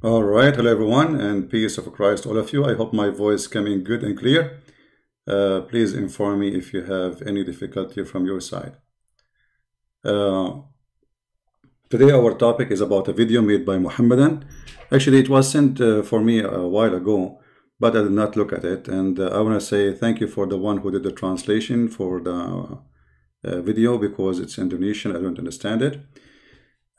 All right, hello everyone, and peace of Christ, all of you. I hope my voice coming good and clear. Please inform me if you have any difficulty from your side. Today our topic is about a video made by Muhammadan. Actually, it was sent for me a while ago, but I did not look at it. And I want to say thank you for the one who did the translation for the video, because it's Indonesian, I don't understand it.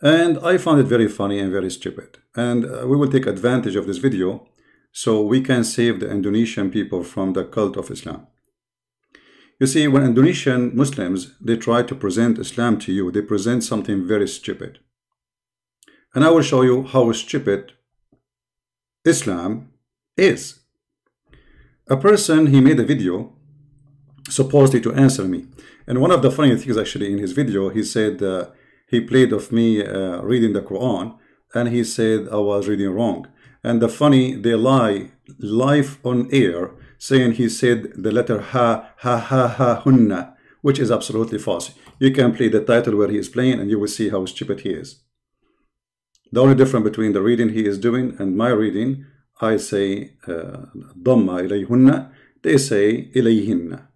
And I found it very funny and very stupid. And we will take advantage of this video so we can save the Indonesian people from the cult of Islam. You see, when Indonesian Muslims, they try to present Islam to you, they present something very stupid. And I will show you how stupid Islam is. A person, he made a video supposedly to answer me. And one of the funny things actually in his video, he said, he played of me reading the Quran, and he said I was reading wrong. And the funny, they lie live on air, saying he said the letter ha, ha, ha, ha, hunna, which is absolutely false. You can play the title where he is playing and you will see how stupid he is. The only difference between the reading he is doing and my reading, I say dhamma ilayhunna, they say ilayhinna.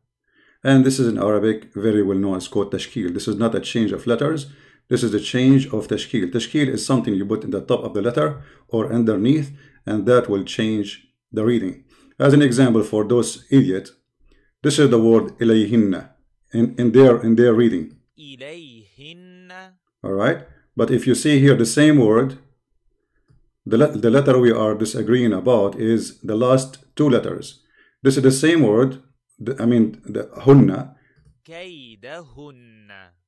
And this is in Arabic, very well known as called tashkil. This is not a change of letters. This is the change of tashkil. Tashkil is something you put in the top of the letter or underneath, and that will change the reading. As an example for those idiots, this is the word ilayhinna in their reading. Ilayhinna. All right. But if you see here the same word, the letter we are disagreeing about is the last two letters. This is the same word. The hunna.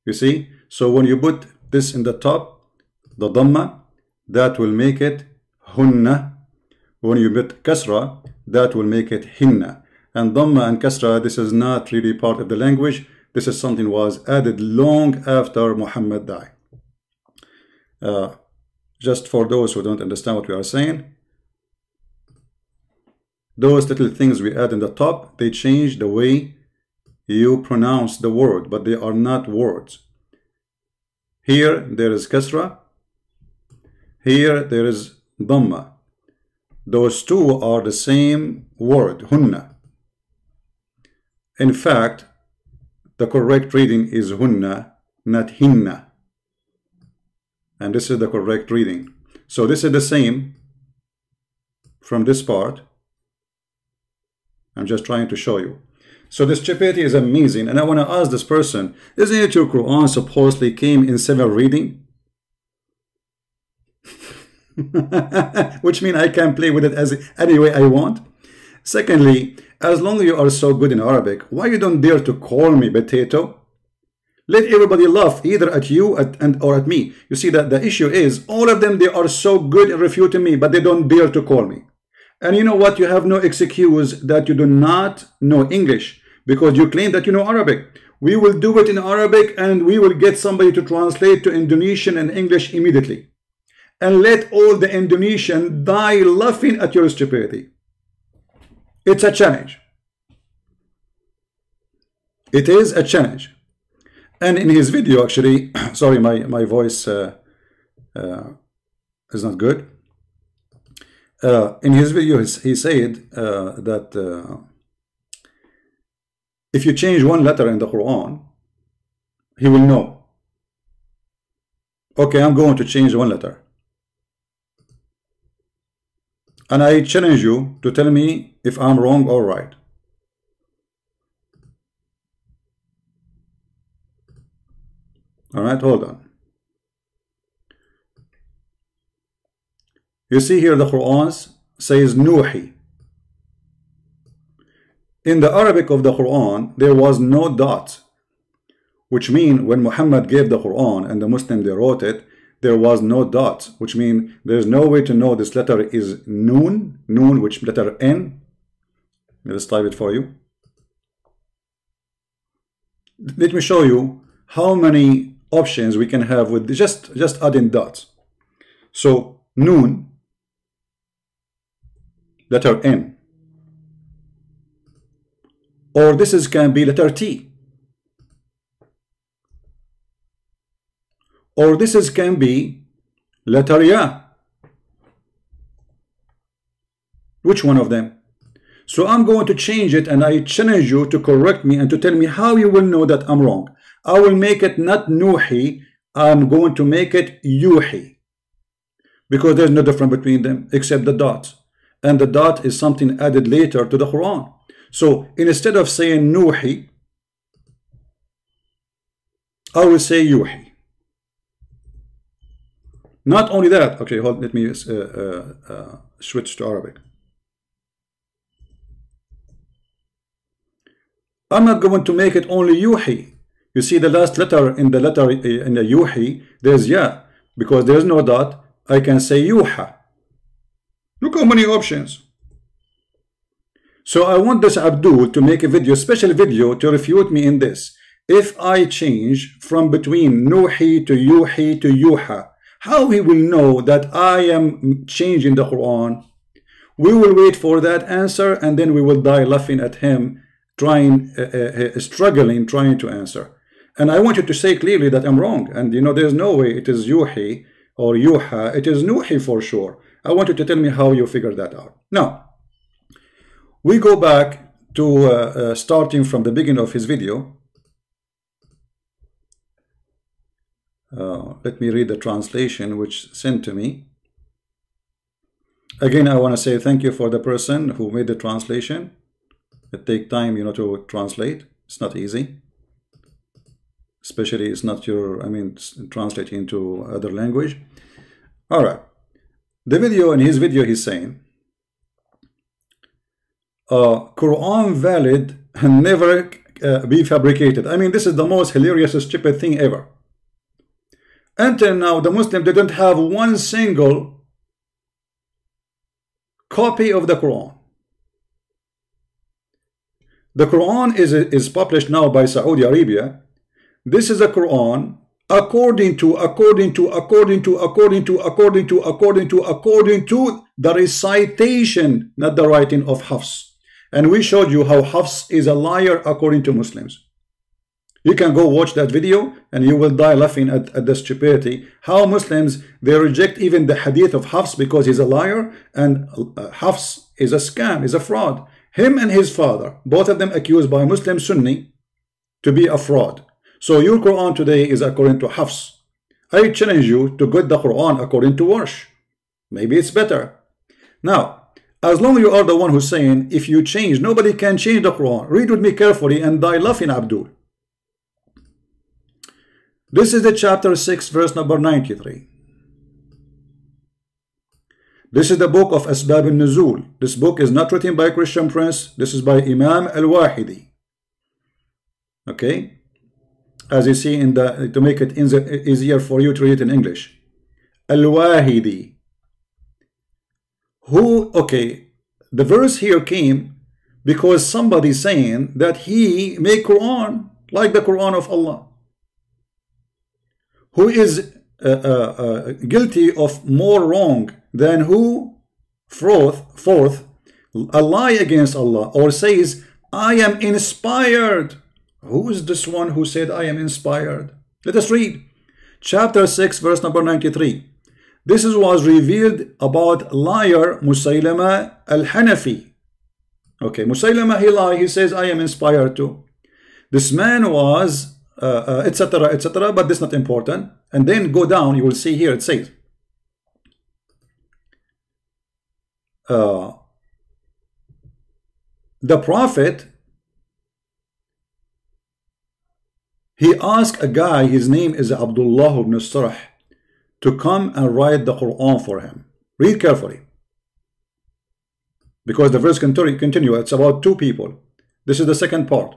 You see, so when you put this in the top, the dhamma, that will make it hunna. When you put kasra, that will make it hinna. And dhamma and kasra, this is not really part of the language. This is something was added long after Muhammad died. Just for those who don't understand what we are saying, those little things we add in the top, they change the way you pronounce the word, but they are not words. Here there is kasra, here there is dhamma. Those two are the same word, hunna. In fact, the correct reading is hunna, not hinna. And this is the correct reading. So this is the same from this part. I'm just trying to show you. So this stupidity is amazing. And I want to ask this person, isn't it your Quran supposedly came in 7 reading? Which means I can play with it as any way I want. Secondly, as long as you are so good in Arabic, why you don't dare to call me potato? Let everybody laugh either at you or at me. You see that the issue is all of them, they are so good in refuting me, but they don't dare to call me. And you know what? You have no excuse that you do not know English because you claim that you know Arabic. We will do it in Arabic and we will get somebody to translate to Indonesian and English immediately. And let all the Indonesian die laughing at your stupidity. It's a challenge. It is a challenge. And in his video, actually, sorry, my voice is not good. In his video, he said that if you change one letter in the Quran, he will know. Okay, I'm going to change one letter. And I challenge you to tell me if I'm wrong or right. All right, hold on. You see here the Quran says Nuhi. In the Arabic of the Quran, there was no dot, which means when Muhammad gave the Quran and the Muslim they wrote it, there was no dot, which means there's no way to know this letter is Noon, which letter N. Let's type it for you. Let me show you how many options we can have with just adding dots. So Noon, letter N, or this can be letter T, or this can be letter Ya, Which one of them? So I'm going to change it, and I challenge you to correct me and to tell me how you will know that I'm wrong. I will make it not Nuhi, I'm going to make it Yuhi, because there's no difference between them except the dot, and the dot is something added later to the Quran. So instead of saying Nuhi, I will say Yuhi. Not only that, okay, hold, let me switch to Arabic. I'm not going to make it only Yuhi. You see the last letter in the Yuhi, there's Ya, because there's no dot. I can say Yuha. Look how many options. So I want this Abdul to make a video, special video, to refute me in this. If I change from between Nuhi to Yuhi to Yuha, how he will know that I am changing the Quran? We will wait for that answer, and then we will die laughing at him, struggling, trying to answer. And I want you to say clearly that I'm wrong. And you know, there's no way it is Yuhi or Yuha. It is Nuhi for sure. I want you to tell me how you figured that out. Now, we go back to starting from the beginning of his video. Let me read the translation which sent to me. Again, I want to say thank you for the person who made the translation. It takes time, you know, to translate. It's not easy. Especially it's not your, translating into other language. All right. The video, in his video, he's saying, Quran valid and never be fabricated. I mean, this is the most hilarious, stupid thing ever. Until now, the Muslim didn't have one single copy of the Quran. The Quran is published now by Saudi Arabia. This is a Quran according to the recitation, not the writing of Hafs. And we showed you how Hafs is a liar according to Muslims. You can go watch that video and you will die laughing at the stupidity. How Muslims, they reject even the hadith of Hafs because he's a liar, and Hafs is a scam, is a fraud. Him and his father, both of them accused by Muslim Sunni to be a fraud. So your Quran today is according to Hafs. I challenge you to get the Quran according to Warsh. Maybe it's better. Now, as long as you are the one who's saying, if you change, nobody can change the Quran. Read with me carefully and die laughing, Abdul. This is the chapter 6, verse number 93. This is the book of Asbab al-Nuzul. This book is not written by Christian Prince. This is by Imam al-Wahidi. Okay? As you see in the, to make it easier for you to read it in English. Al-Wahidi. Who, okay, the verse here came because somebody saying that he made Quran like the Quran of Allah. Who is guilty of more wrong than who forth a lie against Allah, or says, I am inspired. Who is this one who said I am inspired? Let us read chapter 6, verse number 93. This was revealed about liar Musaylama al-Hanafi. Okay, Musaylama, he lied, he says I am inspired too. This man was etc., etc., but this is not important. And then go down, you will see here it says the prophet, he asked a guy, his name is Abdullah ibn Sarh, to come and write the Quran for him. Read carefully, because the verse continue. It's about two people. This is the second part.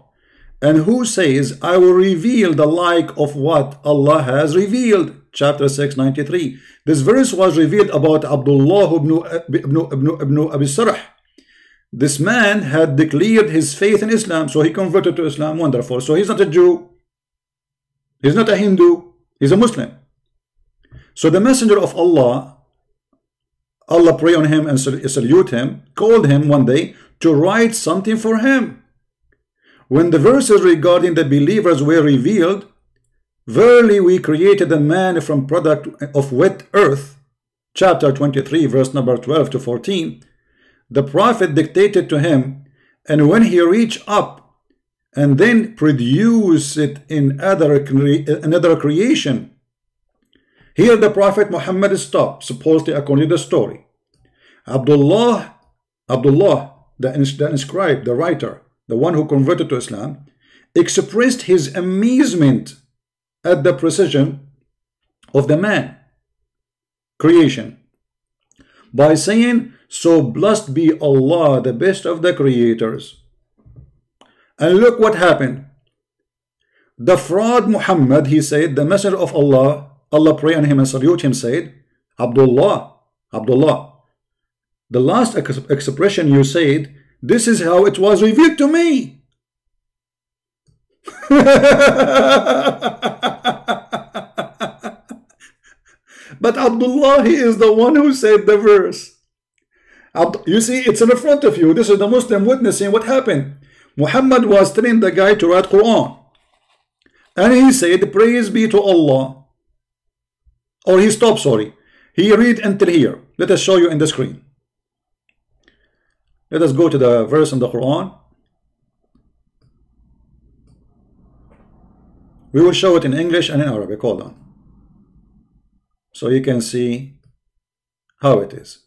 And who says, I will reveal the like of what Allah has revealed. Chapter 6, 93. This verse was revealed about Abdullah ibn Abi Sarh. This man had declared his faith in Islam, so he converted to Islam. Wonderful. So he's not a Jew. He's not a Hindu. He's a Muslim. So the messenger of Allah, Allah pray on him and salute him, called him one day to write something for him. When the verses regarding the believers were revealed, verily we created a man from product of wet earth, chapter 23, verse number 12 to 14, the Prophet dictated to him, and when he reached up and then produce it in another creation, here the Prophet Muhammad stopped, supposedly according to the story. Abdullah, the inscribed, the writer, the one who converted to Islam, expressed his amazement at the precision of the man creation by saying, so blessed be Allah, the best of the creators. And look what happened. The fraud Muhammad, he said, the messenger of Allah, Allah pray on him and salute him, said, Abdullah, the last expression you said, this is how it was revealed to me. But Abdullah, he is the one who said the verse. You see, it's in front of you. This is the Muslim witnessing what happened. Muhammad was telling the guy to write Quran, and he said, praise be to Allah. Or he stopped, sorry. He read until here. Let us show you in the screen. Let us go to the verse in the Quran. We will show it in English and in Arabic. Hold on, so you can see how it is.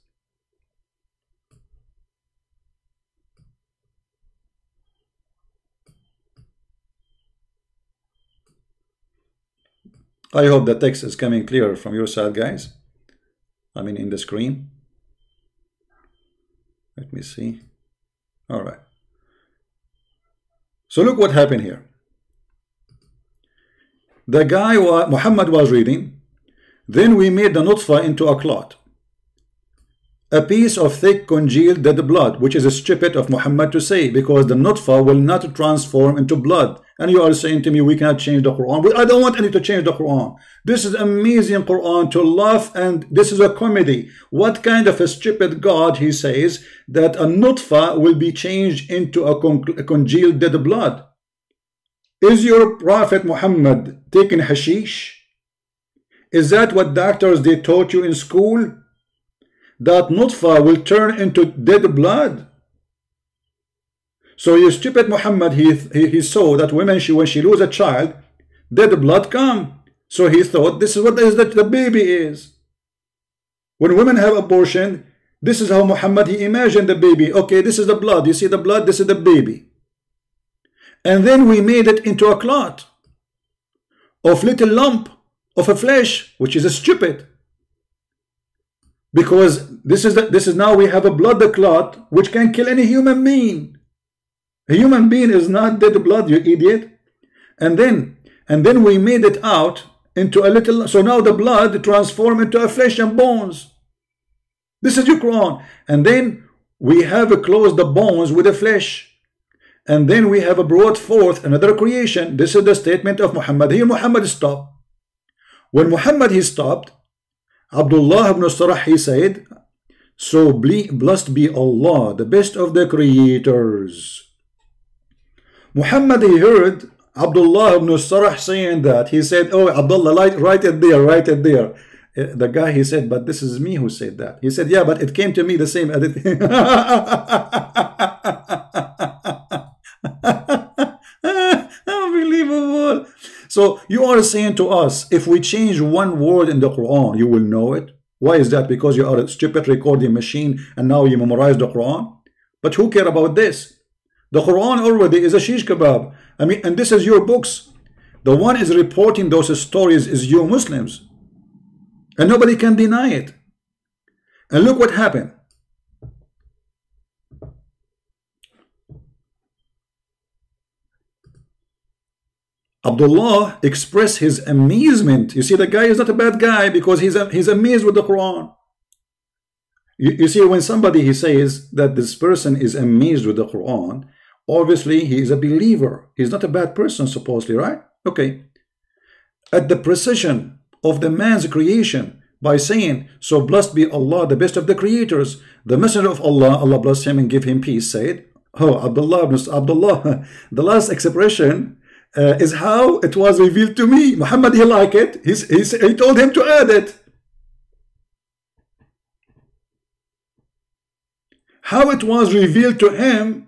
I hope the text is coming clear from your side, guys. I mean, in the screen. Let me see. All right. So look what happened here. The guy, Muhammad was reading, then we made the nutfa into a clot, a piece of thick congealed dead blood, which is stupid of Muhammad to say, because the nutfa will not transform into blood. And you are saying to me, we cannot change the Quran. I don't want any to change the Quran. This is amazing Quran to laugh, and this is a comedy. What kind of a stupid God, he says, that a nutfa will be changed into a congealed dead blood? Is your Prophet Muhammad taking hashish? Is that what doctors they taught you in school? That nutfa will turn into dead blood? So you stupid Muhammad, he saw that women, when she lose a child, dead blood come. So he thought this is what the baby is. When women have abortion, this is how Muhammad, he imagined the baby. Okay, this is the blood. You see the blood, this is the baby. And then we made it into a clot of little lump of a flesh, which is stupid. Because this is now we have a blood clot which can kill any human being. A human being is not dead blood, you idiot. And then we made it out into a little, so now the blood transformed into a flesh and bones. This is your Quran. And then we have closed the bones with the flesh. And then we have brought forth another creation. This is the statement of Muhammad. Here Muhammad stopped. When Muhammad he stopped, Abdullah ibn Sarah, he said, so blessed be Allah, the best of the creators. Muhammad, he heard Abdullah ibn Sarah saying that. He said, oh, Abdullah, write it there, write it there. The guy, he said, but this is me who said that. He said, yeah, but it came to me the same. Unbelievable. So you are saying to us, if we change one word in the Quran, you will know it. Why is that? Because you are a stupid recording machine and now you memorize the Quran? But who care about this? The Quran already is a shish kebab. I mean, and this is your books. The one is reporting those stories is you Muslims. And nobody can deny it. And look what happened. Abdullah expressed his amazement. You see, the guy is not a bad guy because he's amazed with the Quran. You see, when somebody he says that this person is amazed with the Quran, obviously he is a believer. He's not a bad person, supposedly, right? Okay. At the precision of the man's creation, by saying, so blessed be Allah, the best of the creators, the messenger of Allah, Allah bless him and give him peace, said, oh, Abdullah, the last expression is how it was revealed to me. Muhammad, he liked it. He told him to add it. how it was revealed to him,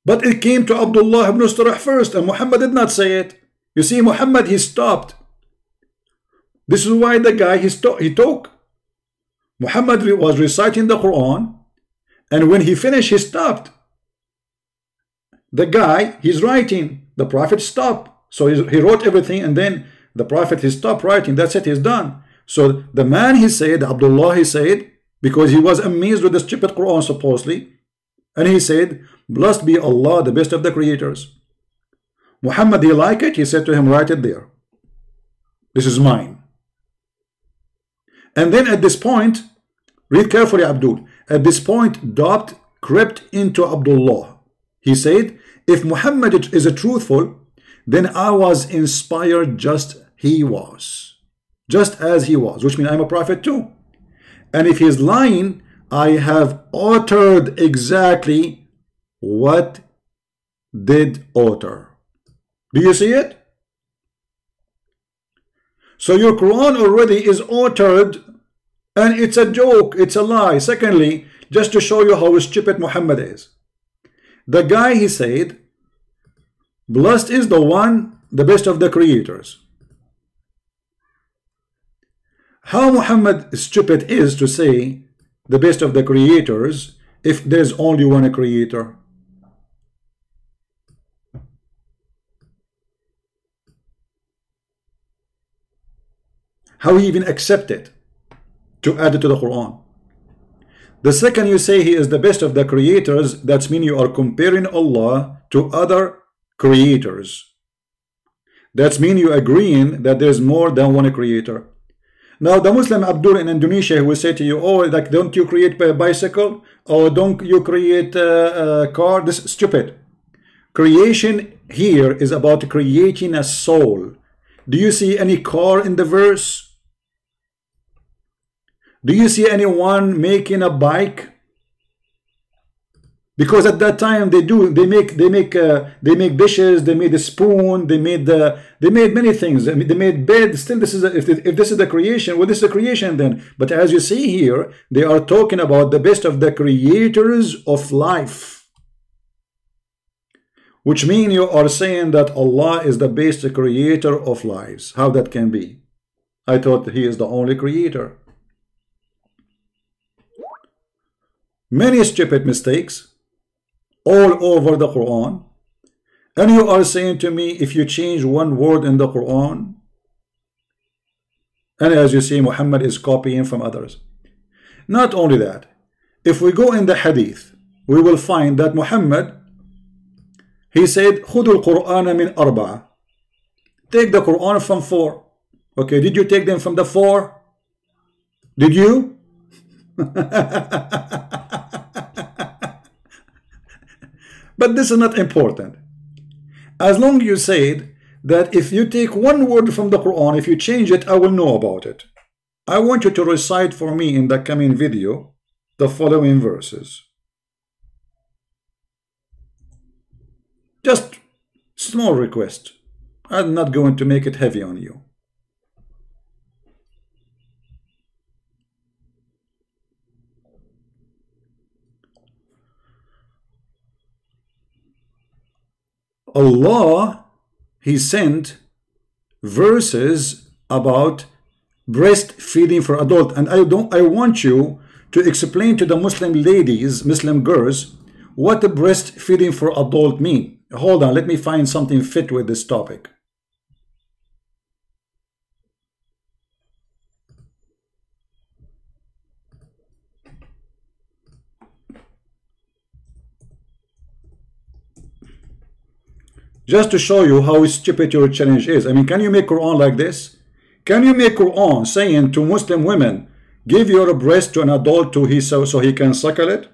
but it came to Abdullah ibn Ustarah first, and Muhammad did not say it. You see, Muhammad, he stopped. This is why the guy, he talked. Muhammad was reciting the Quran, and when he finished, he stopped. The guy, he's writing. The Prophet stopped. So he wrote everything, and then the Prophet, he stopped writing. That's it, he's done. So the man, he said, Abdullah, he said, because he was amazed with the stupid Quran, supposedly, and he said, blessed be Allah, the best of the creators. Muhammad, he liked it. He said to him, write it there. This is mine. And then at this point, read carefully, Abdul. At this point, doubt crept into Abdullah. He said, if Muhammad is a truthful, then I was inspired just as he was, which means I'm a prophet too. And if he's lying, I have uttered exactly what did utter. Do you see it? So your Quran already is uttered, and it's a joke, it's a lie. Secondly, just to show you how stupid Muhammad is. The guy, he said, blessed is the one, the best of the creators. How Muhammad stupid is to say the best of the creators if there's only one creator? How he even accept it to add it to the Quran? The second you say he is the best of the creators, that's mean you are comparing Allah to other creators. That's mean you agreeing that there's more than one creator. Now the Muslim Abdul in Indonesia will say to you, oh, like, don't you create a bicycle, or don't you create a car? This is stupid. Creation here is about creating a soul. Do you see any car in the verse? Do you see anyone making a bike? Because at that time they make dishes, they made a spoon, they made many things. They made bed. Still, this is if this is the creation, well, this is the creation then. But as you see here, they are talking about the best of the creators of life, which means you are saying that Allah is the best creator of lives. How that can be? I thought He is the only creator. Many stupid mistakes all over the Quran, and you are saying to me, if you change one word in the Quran, and as you see, Muhammad is copying from others. Not only that, if we go in the hadith, we will find that Muhammad, he said, خُذُوا الْقُرْآنَ مِنْ أَرْبَعَةٍ. Take the Quran from 4. Okay, did you take them from the 4? Did you? But this is not important. As long as you said that if you take one word from the Quran, if you change it, I will know about it. I want you to recite for me in the coming video the following verses. Just small request. I'm not going to make it heavy on you. Allah, He sent verses about breastfeeding for adult, and I want you to explain to the Muslim ladies, Muslim girls, what the breastfeeding for adult mean. Hold on, let me find something fit with this topic. Just to show you how stupid your challenge is. I mean, can you make Quran like this? Can you make Quran saying to Muslim women, give your breast to an adult so he can suckle it?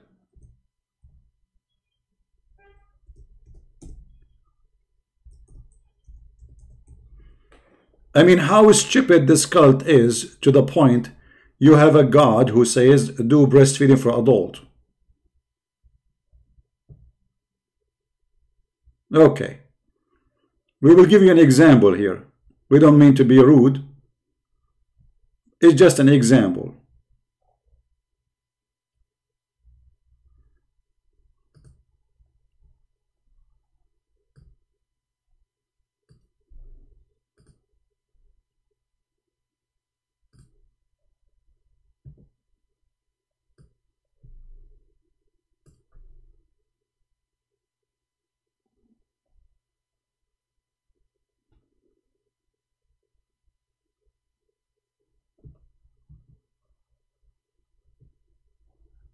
I mean, how stupid this cult is, to the point you have a God who says do breastfeeding for adult. Okay. We will give you an example here. We don't mean to be rude. It's just an example.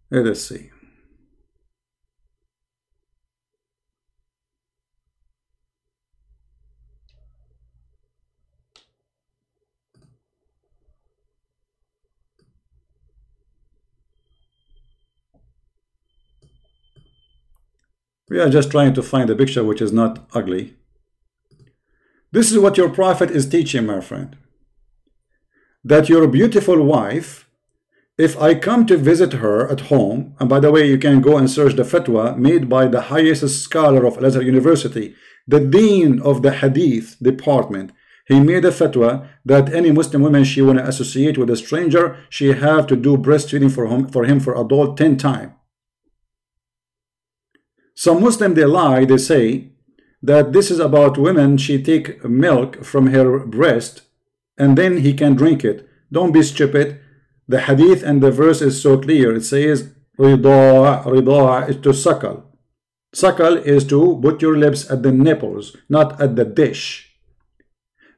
Let us see. We are just trying to find a picture which is not ugly. This is what your prophet is teaching, my friend. That your beautiful wife, if I come to visit her at home, and by the way, you can go and search the fatwa made by the highest scholar of Al-Azhar University, the dean of the hadith department. He made a fatwa that any Muslim woman she want to associate with a stranger, she have to do breastfeeding for him for adult 10 times. Some Muslim, they lie, they say that this is about women, she take milk from her breast and then he can drink it. Don't be stupid. The hadith and the verse is so clear. It says rida'a is to suckle. Suckle is to put your lips at the nipples, not at the dish.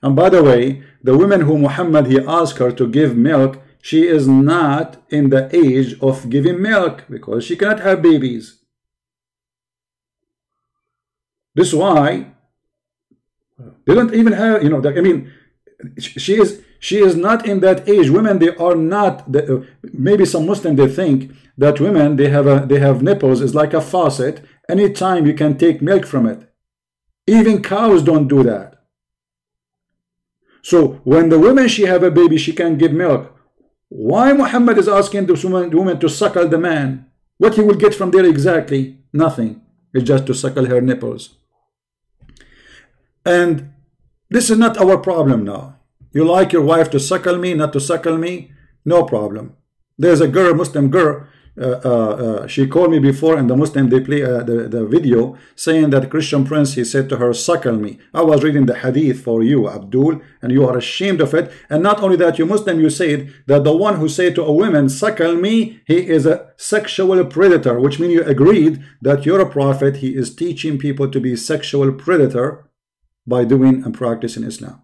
And by the way, the woman who Muhammad he asked her to give milk, she is not in the age of giving milk because she cannot have babies. This is why they don't even have, you know, I mean, she is not in that age. Women, they are not. Maybe some Muslim, they think that women, they have nipples is like a faucet. Anytime you can take milk from it. Even cows don't do that. So when the woman she have a baby, she can give milk. Why Muhammad is asking the woman to suckle the man? What he will get from there exactly? Nothing. It's just to suckle her nipples. And this is not our problem now. You like your wife to suckle me, not to suckle me? No problem. There's a girl, Muslim girl, she called me before, and the Muslim, they play the video saying that Christian Prince, he said to her, suckle me. I was reading the hadith for you, Abdul, and you are ashamed of it. And not only that, you Muslim, you said that the one who said to a woman, suckle me, he is a sexual predator, which means you agreed that you're a prophet, he is teaching people to be sexual predator by doing and practicing Islam.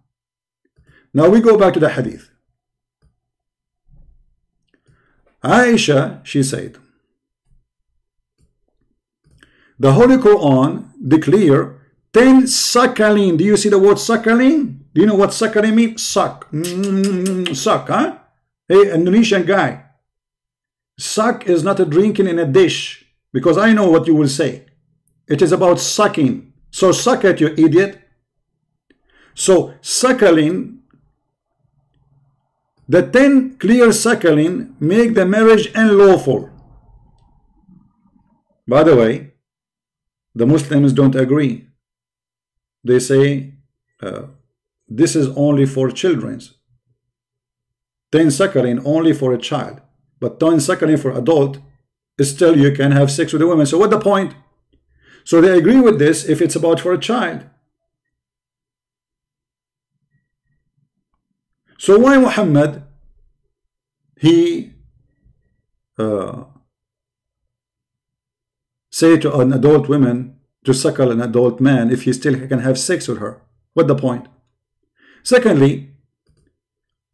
Now we go back to the hadith. Aisha, she said, the Holy Quran declare 10 suckling. Do you see the word suckling? Do you know what suckling means? Suck. Suck, huh? Hey, Indonesian guy. Suck is not a drinking in a dish, because I know what you will say. It is about sucking. So suck it, you idiot. So suckling, the 10 clear suckling make the marriage unlawful. By the way, the Muslims don't agree. They say this is only for children. 10 suckling only for a child, but 10 suckling for adult, still you can have sex with a woman. So what's the point? So they agree with this if it's about for a child. So why Muhammad, he say to an adult woman to suckle an adult man if he still can have sex with her? What the point? Secondly,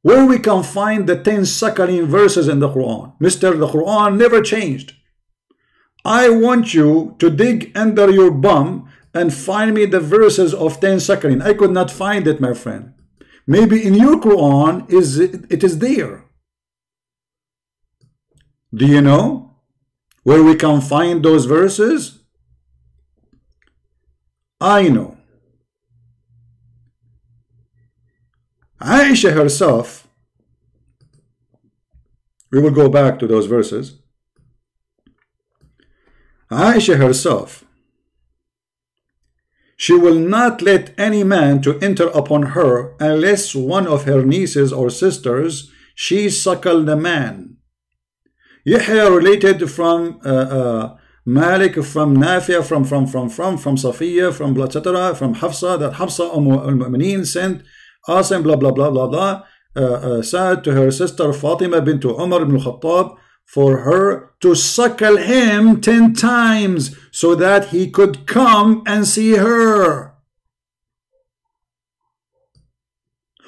where we can find the 10 suckling verses in the Quran? Mr. The Quran never changed. I want you to dig under your bum and find me the verses of 10 suckling. I could not find it, my friend. Maybe in your Quran it is there. Do you know where we can find those verses? I know. Aisha herself, we will go back to those verses. Aisha herself, she will not let any man to enter upon her unless one of her nieces or sisters, she suckle the man. Yahya related from Malik, from Nafi, from Safiya, from etc., from Hafsa, that Hafsa al-Mu'mineen sent Asim, blah blah blah blah blah, said to her sister Fatima bint Umar ibn Khattab for her to suckle him 10 times so that he could come and see her.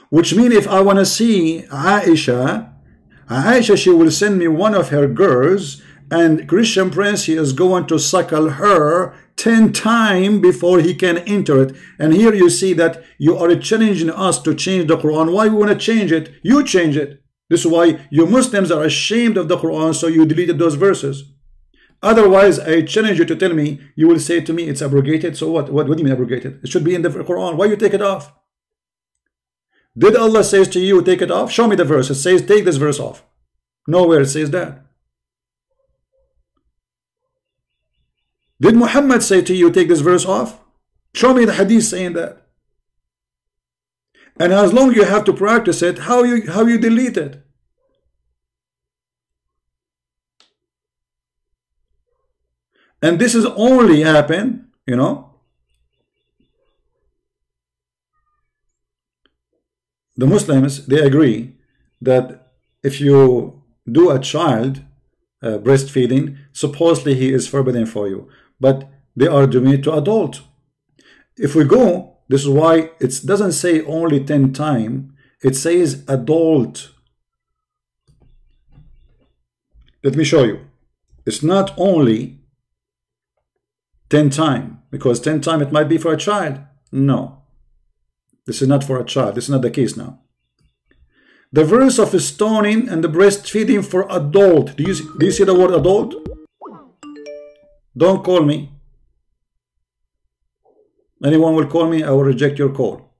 Which means if I want to see Aisha, she will send me one of her girls and Christian Prince, he is going to suckle her 10 times before he can enter it. And here you see that you are challenging us to change the Quran. Why we want to change it? You change it. This is why you Muslims are ashamed of the Quran, so you deleted those verses. Otherwise, I challenge you to tell me, you will say to me, it's abrogated. So what? What do you mean abrogated? It should be in the Quran. Why you take it off? Did Allah say to you, take it off? Show me the verse. It says, take this verse off. Nowhere it says that. Did Muhammad say to you, take this verse off? Show me the hadith saying that. And as long as you have to practice it, how you delete it? And this is only happen, you know. The Muslims, they agree that if you do a child breastfeeding, supposedly he is forbidden for you. But they are doing it to adult. If we go, this is why it doesn't say only 10 times. It says adult. Let me show you. It's not only 10 times, because 10 times it might be for a child. No, this is not for a child. This is not the case now. The verse of stoning and the breastfeeding for adult. Do you see the word adult? Don't call me. Anyone will call me, I will reject your call.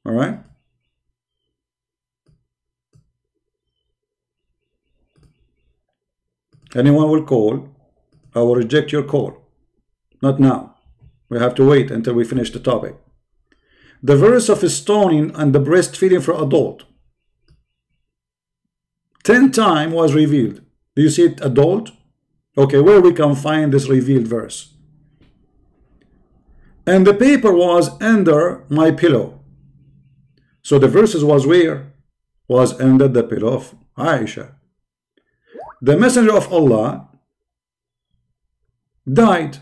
All right? Anyone will call, I will reject your call. Not now. We have to wait until we finish the topic. The verse of stoning and the breastfeeding for adult. 10 times was revealed. Do you see it, adult? Okay, where we can find this revealed verse? And the paper was under my pillow. So the verses was where? Was under the pillow of Aisha. The messenger of Allah died.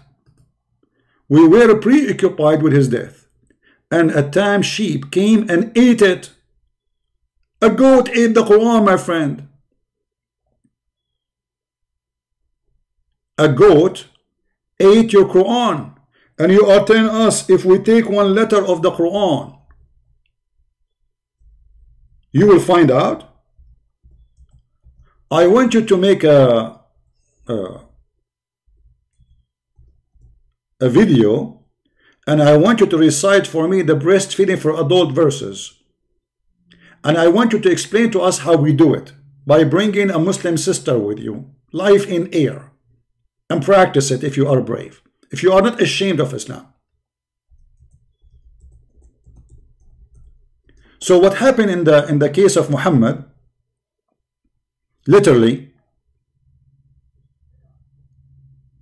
We were preoccupied with his death. And a tame sheep came and ate it. A goat ate the Quran, my friend. A goat ate your Quran. And you are telling us if we take one letter of the Quran, you will find out. I want you to make a video, and I want you to recite for me the breastfeeding for adult verses. And I want you to explain to us how we do it by bringing a Muslim sister with you, live in air, and practice it if you are brave, if you are not ashamed of Islam. So what happened in the case of Muhammad, literally,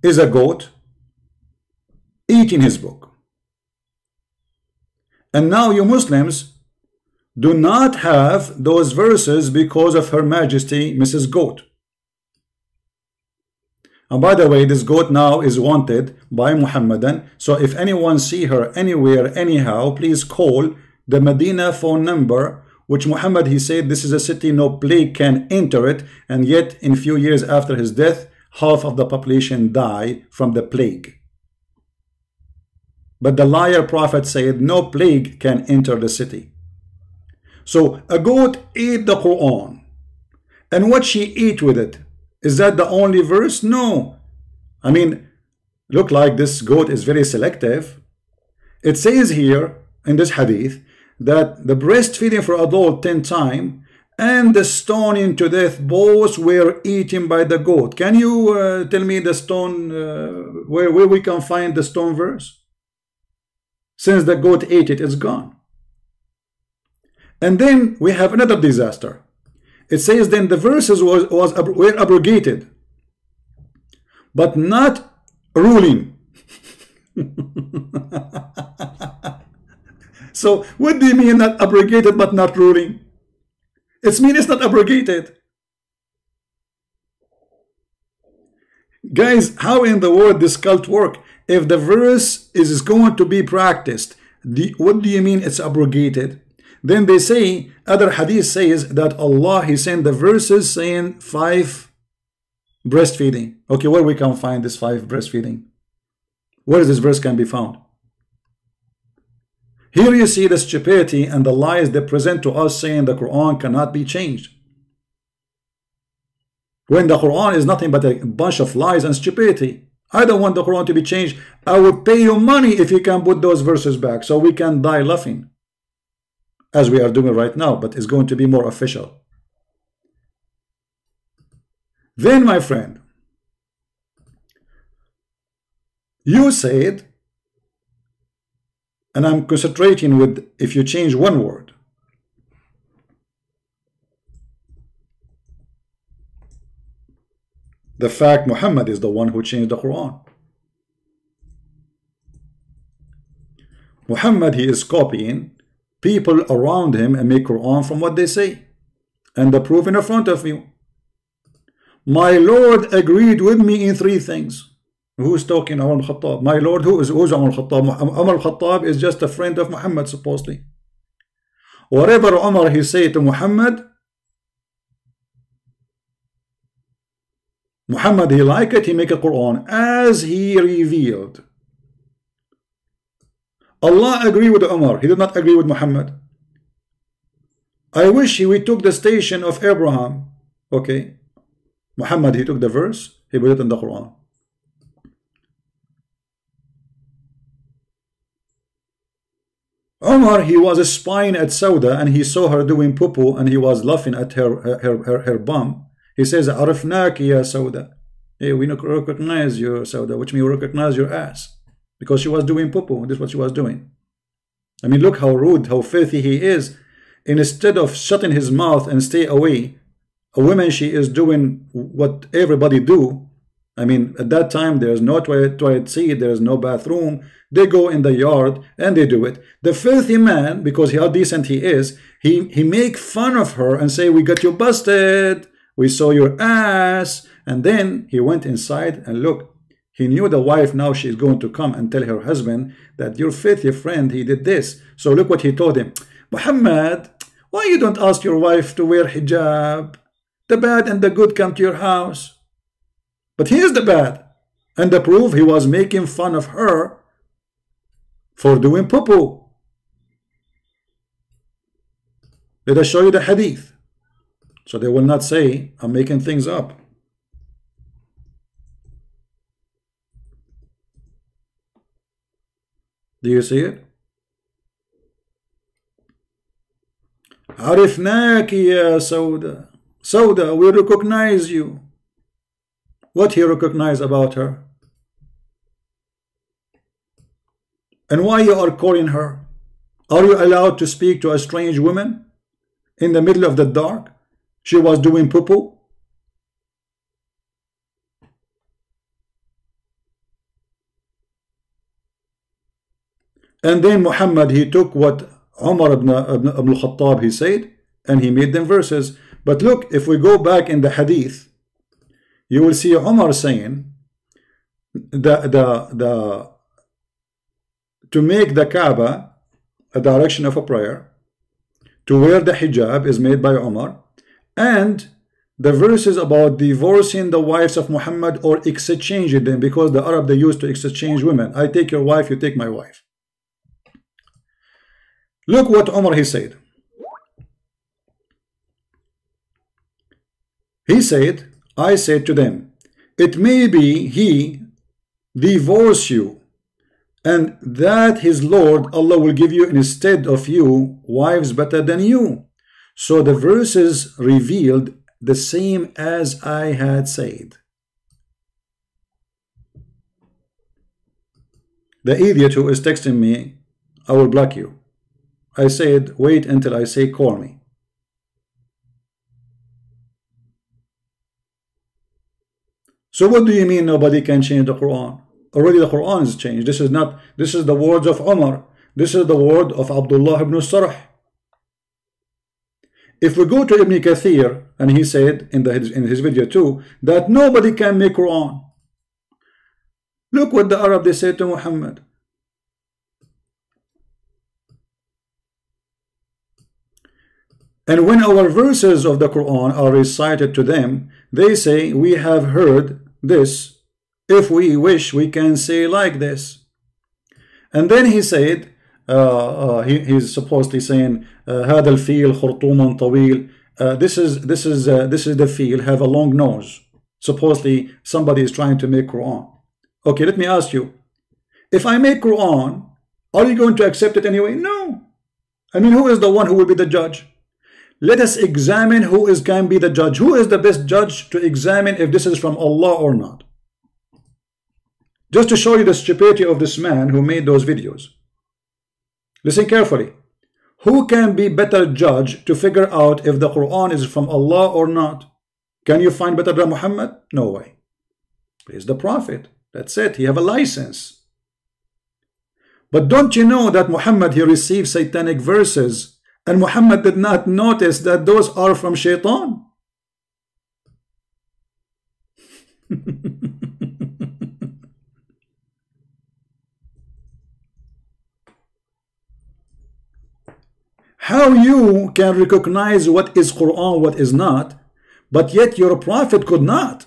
is a goat eating his book. And now you Muslims do not have those verses because of Her Majesty Mrs. Goat. And by the way, this goat now is wanted by Muhammadan. So if anyone see her anywhere, anyhow, please call the Medina phone number, which Muhammad, he said, this is a city no plague can enter it. And yet in few years after his death, half of the population die from the plague. But the liar prophet said no plague can enter the city. So a goat ate the Quran. And what she ate with it, is that the only verse? No. I mean, look like this goat is very selective. It says here in this hadith that the breastfeeding for adult 10 times and the stoning to death both were eaten by the goat. Can you tell me the stone, where we can find the stone verse? Since the goat ate it, it's gone. And then we have another disaster. It says then the verses were abrogated, but not ruling. So what do you mean not abrogated but not ruling? It means it's not abrogated. Guys, how in the world this cult work? If the verse is going to be practiced, what do you mean it's abrogated? Then they say, other hadith says that Allah, He sent the verses saying 5 breastfeeding. Okay, where we can find this 5 breastfeeding? Where this verse can be found? Here you see the stupidity and the lies they present to us, saying the Quran cannot be changed, when the Quran is nothing but a bunch of lies and stupidity. I don't want the Quran to be changed. I would pay you money if you can put those verses back so we can die laughing, as we are doing right now, but it's going to be more official. Then, my friend, you said, and I'm concentrating with, if you change one word, the fact Muhammad is the one who changed the Quran. Muhammad, he is copying people around him and make Quran from what they say. And the proof in front of you. My Lord agreed with me in 3 things. Who's talking? Umar al-Khattab. My Lord, who's Umar al-Khattab? Umar al-Khattab is just a friend of Muhammad, supposedly. Whatever Umar he said to Muhammad, Muhammad, he like it, he make a Quran as he revealed. Allah agreed with Umar, he did not agree with Muhammad. I wish we took the station of Abraham. Okay, Muhammad, he took the verse, he put it in the Quran. Umar, he was spying at Sauda and he saw her doing poo-poo and he was laughing at her bum. He says, Arafnaki ya Sauda. Hey, we recognize you, Sauda, which means we recognize your ass. Because she was doing poo-poo. This is what she was doing. I mean, look how rude, how filthy he is. And instead of shutting his mouth and stay away, a woman, she is doing what everybody do. I mean, at that time, there's no toilet seat, there's no bathroom. They go in the yard and they do it. The filthy man, because how decent he is, he make fun of her and say, we got you busted. We saw your ass. And then he went inside and look, he knew the wife now she's going to come and tell her husband that your filthy friend, he did this. So look what he told him. Muhammad, why you don't ask your wife to wear hijab? The bad and the good come to your house. But here's the bad. And the proof, he was making fun of her for doing poo-poo. Let us show you the hadith. So they will not say, I'm making things up. Do you see it? Arifnaki ya Sauda. Sauda, we recognize you. What he recognized about her? And why you are calling her? Are you allowed to speak to a strange woman in the middle of the dark? She was doing poo-poo. And then Muhammad, he took what Umar ibn al-Khattab he said, and he made them verses. But look, if we go back in the hadith, you will see Umar saying to make the Kaaba a direction of a prayer, to wear the hijab is made by Umar, and the verses about divorcing the wives of Muhammad or exchanging them, because the Arab, they used to exchange women. I take your wife, you take my wife. Look what Umar he said. He said, I said to them, it may be he divorce you, and that his Lord Allah will give you instead of you wives better than you. So the verses revealed the same as I had said. The idiot who is texting me, I will block you. I said, wait until I say call me. So what do you mean nobody can change the Quran? Already the Quran is changed. This is the words of Umar. This is the word of Abdullah ibn Sarh. If we go to Ibn Kathir, and he said in his video too, that nobody can make Quran. Look what the Arab they said to Muhammad. And when our verses of the Quran are recited to them, they say, we have heard this. If we wish, we can say like this. And then he said, he's supposedly saying, هذا الفيل خرطوم طويل. This is the feel, have a long nose. Supposedly somebody is trying to make Quran. Okay, let me ask you, if I make Quran, are you going to accept it anyway? No. I mean, who is the one who will be the judge? Let us examine who can be the judge. Who is the best judge to examine if this is from Allah or not? Just to show you the stupidity of this man who made those videos. Listen carefully. Who can be better judge to figure out if the Quran is from Allah or not? Can you find better than Muhammad? No way. He's the Prophet. That's it. He have a license. But don't you know that Muhammad, he received satanic verses, and Muhammad did not notice that those are from Shaitan? How you can recognize what is Quran, what is not, but yet your prophet could not?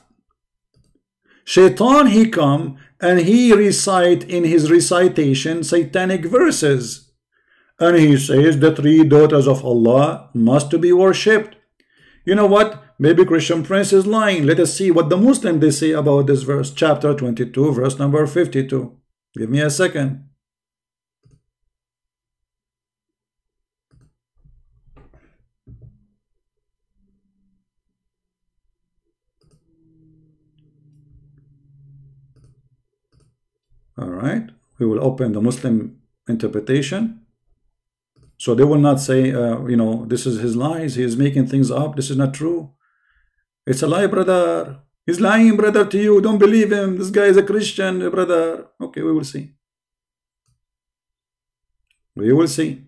Shaitan, he come and he recite in his recitation satanic verses, and he says the three daughters of Allah must be worshipped. You know what? Maybe Christian Prince is lying. Let us see what the Muslim they say about this verse, chapter 22, verse number 52. Give me a second. All right, we will open the Muslim interpretation. So they will not say, you know, this is his lies. He is making things up. This is not true. It's a lie, brother. He's lying, brother, to you. Don't believe him. This guy is a Christian, brother. Okay, we will see. We will see.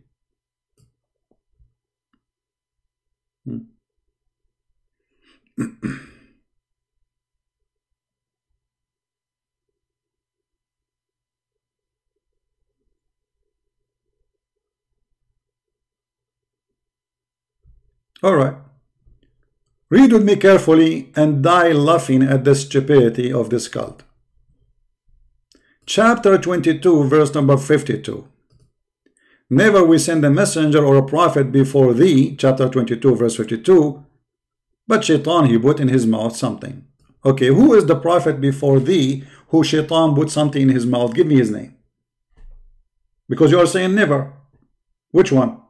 All right. Read with me carefully and die laughing at the stupidity of this cult. Chapter 22, verse number 52. Never we send a messenger or a prophet before thee, chapter 22, verse 52, but Shaitan, he put in his mouth something. Okay, who is the prophet before thee who Shaitan put something in his mouth? Give me his name. Because you are saying never. Which one?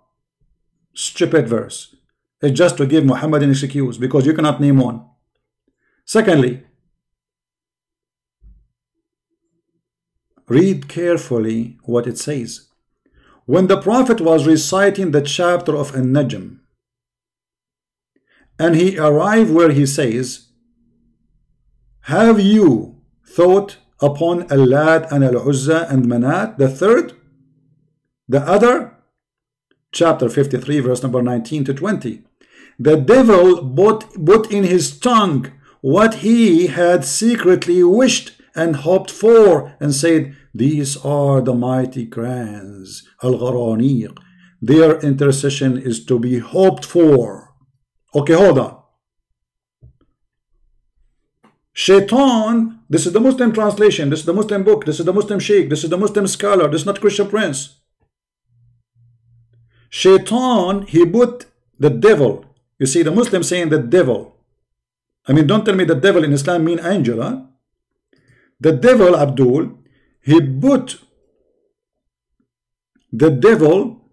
Stupid verse. It's just to give Muhammad an excuse because you cannot name one. Secondly, read carefully what it says. When the Prophet was reciting the chapter of An-Najm, and he arrived where he says, have you thought upon Al-Lat and Al-Uzza and Manat, the third, the other? Chapter 53, verse number 19 to 20. The devil put in his tongue what he had secretly wished and hoped for, and said, these are the mighty clans, Al-Gharaniq. Their intercession is to be hoped for. Okay, hold on. Shaitan, this is the Muslim translation, this is the Muslim book, this is the Muslim sheikh, this is the Muslim scholar, this is not Christian Prince. Shaitan, he put the devil. You see, the Muslim saying the devil. I mean, don't tell me the devil in Islam mean angel, huh? The devil, Abdul, he put the devil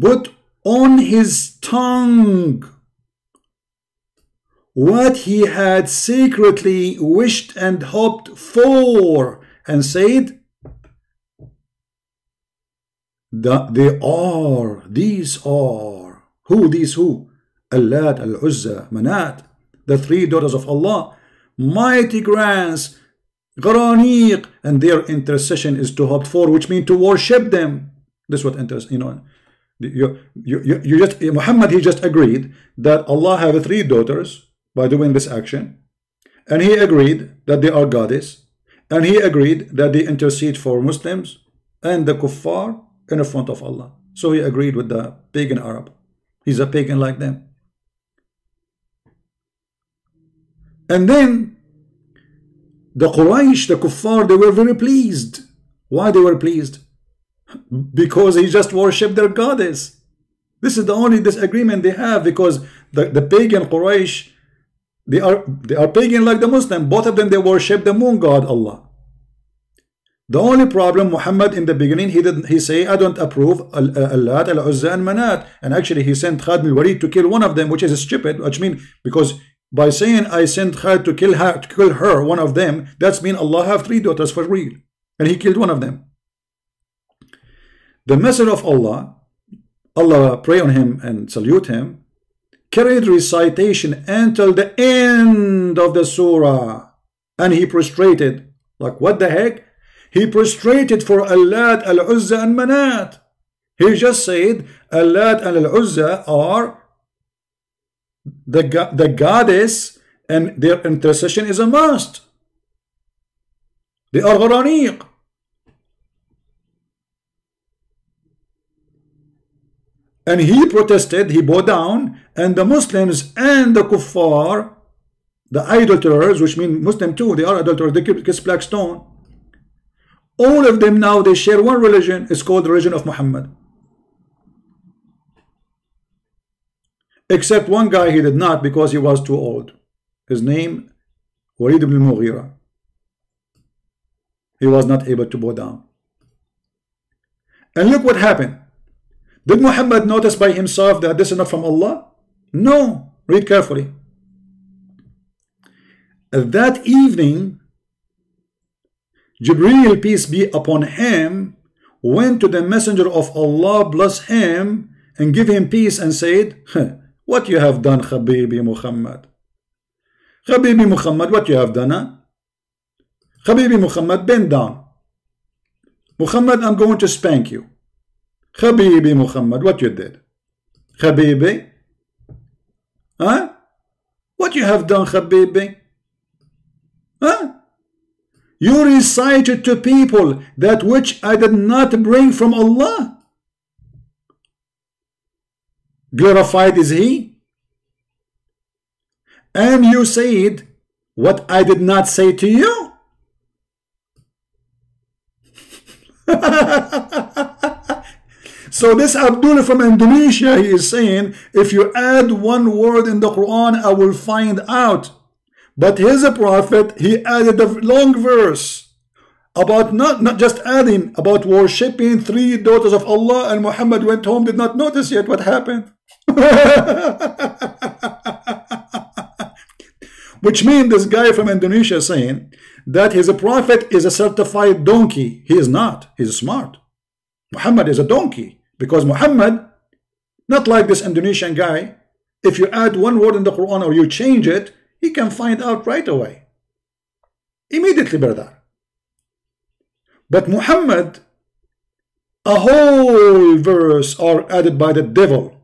put on his tongue what he had secretly wished and hoped for, and said, these are. Who? These who? Al-Lat, Al-Uzza, Manat, the three daughters of Allah, mighty grands, Gharaniq, and their intercession is to hope for, which means to worship them. This is what you know. You just Muhammad, he just agreed that Allah have three daughters by doing this action, and he agreed that they are goddess, and he agreed that they intercede for Muslims and the kuffar in front of Allah. So he agreed with the pagan Arab. He's a pagan like them. And then the Quraysh, the Kuffar, they were very pleased. Why they were pleased? Because he just worshipped their goddess. This is the only disagreement they have, because the pagan Quraysh, they are pagan like the Muslim. Both of them, they worship the moon god Allah. The only problem, Muhammad in the beginning, he say, I don't approve Al-Lat, Al-Uzza and Manat. And actually he sent Khalid bin Walid to kill one of them, which is stupid, which means, because by saying I sent Khalid to kill her, one of them, that's mean Allah have 3 daughters for real. And he killed one of them. The Messenger of Allah, Allah pray on him and salute him, carried recitation until the end of the surah. And he prostrated. Like, what the heck? He prostrated for Al-Lat, Al-Uzza and Manat. He just said Al-Lat and Al-Uzza are the goddess, and their intercession is a must. They are Gharaniq. And he protested, he bowed down, and the Muslims and the Kuffar, the idolaters, which mean Muslim too, they are idolaters, they kiss black stone. All of them now, they share one religion. It's called the religion of Muhammad. Except one guy, he did not, because he was too old. His name, Walid ibn Mughira. He was not able to bow down. And look what happened. Did Muhammad notice by himself that this is not from Allah? No. Read carefully. That evening, Jibreel, peace be upon him, went to the Messenger of Allah, bless him, and give him peace, and said, what you have done, Habibi Muhammad? Habibi Muhammad, what you have done? Huh? Habibi Muhammad, bend down. Muhammad, I'm going to spank you. Habibi Muhammad, what you did? Habibi? Huh? What you have done, Habibi? Huh? You recited to people that which I did not bring from Allah. Glorified is He. And you said what I did not say to you. So this Abdullah from Indonesia, he is saying, if you add one word in the Quran, I will find out. But his prophet, he added a long verse about not just adding, about worshipping 3 daughters of Allah, and Muhammad went home, did not notice yet what happened. Which means this guy from Indonesia saying that his prophet is a certified donkey. He is not. He's smart. Muhammad is a donkey, because Muhammad, not like this Indonesian guy, if you add one word in the Quran or you change it, he can find out right away. Immediately, brother. But Muhammad, a whole verse are added by the devil.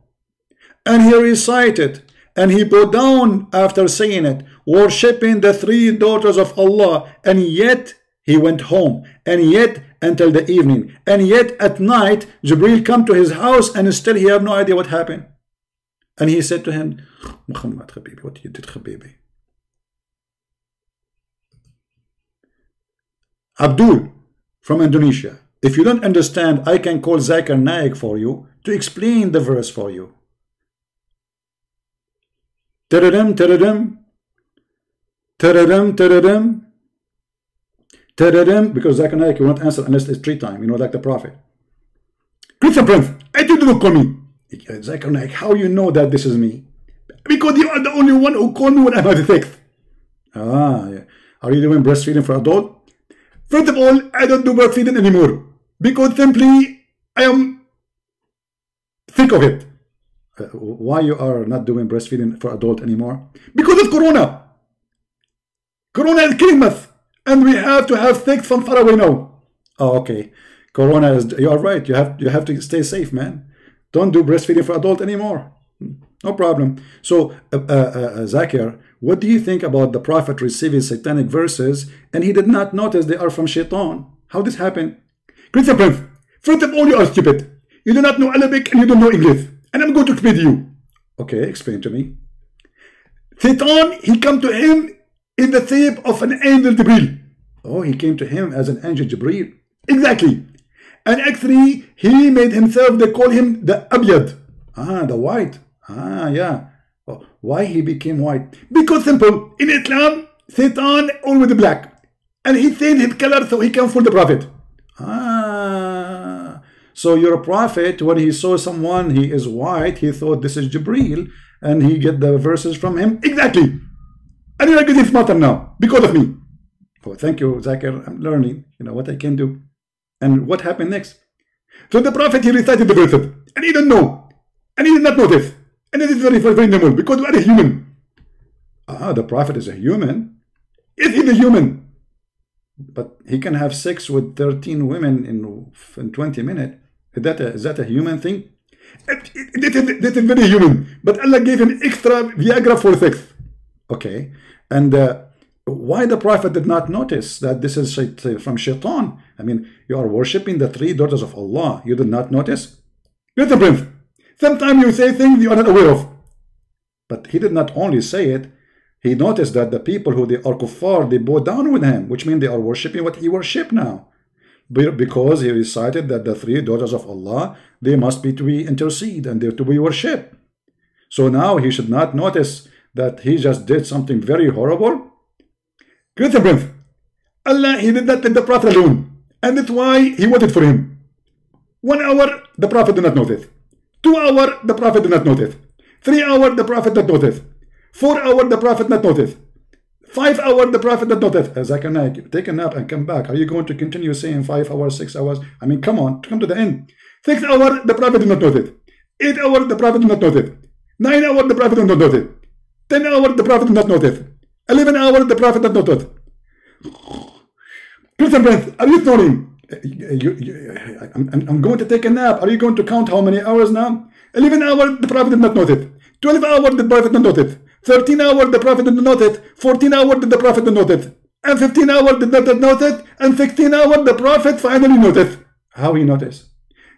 And he recited, and he bowed down after saying it, worshipping the 3 daughters of Allah, and yet he went home, and yet until the evening, and yet at night Jibreel come to his house, and still he have no idea what happened. And he said to him, Muhammad, Habibi, what you did, Habibi? Abdul from Indonesia, if you don't understand, I can call Zakir Naik for you to explain the verse for you. Tararam, tararam, tararam, tararam, tararam, because Zakir Naik will not answer unless it's 3 times, you know, like the Prophet. Christian Prince, I did not call me. Zakir Naik, how you know that this is me? Because you are the only one who called me when I'm at the 6th. Ah, yeah. Are you doing breastfeeding for adult? First of all, I don't do breastfeeding anymore, because simply I am sick of it. Why you are not doing breastfeeding for adult anymore? Because of Corona. Corona is killing us, and we have to have sex from far away now. Oh, okay. Corona is. You are right. You have to stay safe, man. Don't do breastfeeding for adult anymore. No problem. So, Zakir, what do you think about the Prophet receiving satanic verses and he did not notice they are from Shaitan? How this happened? Christian Prince, first of all, you are stupid. You do not know Arabic and you don't know English. And I'm going to explain to you. Okay, explain to me. Satan, he come to him in the shape of an angel Jibreel. Oh, he came to him as an angel Jibreel. Exactly. And actually, he made himself, they call him the Abyad. Ah, the white. Ah, yeah. Oh, why he became white? Because simple. In Islam, Satan always black. And he changed his color so he can fool the Prophet. Ah. So your Prophet, when he saw someone, he is white, he thought this is Jibreel, and he get the verses from him. Exactly. And you're getting smarter now because of me. Oh, thank you, Zakir. I'm learning, you know, what I can do. And what happened next? So the Prophet, he recited the verses, and he didn't know, and he did not notice, and it is very, very normal because we are a human. Ah, the Prophet is a human. Is he the human? But he can have sex with 13 women in 20 minutes. Is that a human thing? This is very human. But Allah gave him extra Viagra for sex. Okay, and why the Prophet did not notice that this is from Shaitan? I mean, you are worshipping the 3 daughters of Allah. You did not notice? Listen, Prince. Sometimes you say things you are not aware of. But he did not only say it. He noticed that the people who they are kuffar, they bow down with him, which means they are worshipping what he worshipped now. Because he recited that the 3 daughters of Allah, they must be to be intercede and they're to be worshipped. So now he should not notice that he just did something very horrible. Listen, Prince. Allah, he did not let the Prophet alone. And that's why he waited for him. 1 hour, the Prophet did not notice. 2 hours, the Prophet did not notice. 3 hours, the Prophet did not notice. 4 hours, the Prophet did not notice. 5 hours, the Prophet did not notice. Zakir Naik, take a nap and come back. Are you going to continue saying 5 hours, 6 hours? I mean, come on, come to the end. 6 hours, the Prophet did not notice. 8 hours, the Prophet did not notice. 9 hours, the Prophet did not notice. 10 hours, the Prophet did not notice. 11 hours, the Prophet did not notice. Listen, Prince, are you snoring? I'm going to take a nap. Are you going to count how many hours now? 11 hours, the Prophet did not notice. 12 hours, the Prophet did not notice. 13 hours, the Prophet did not notice. 14 hours, did the Prophet did not notice. And 15 hours, did not notice. And 16 hours, the Prophet finally noticed. How he noticed?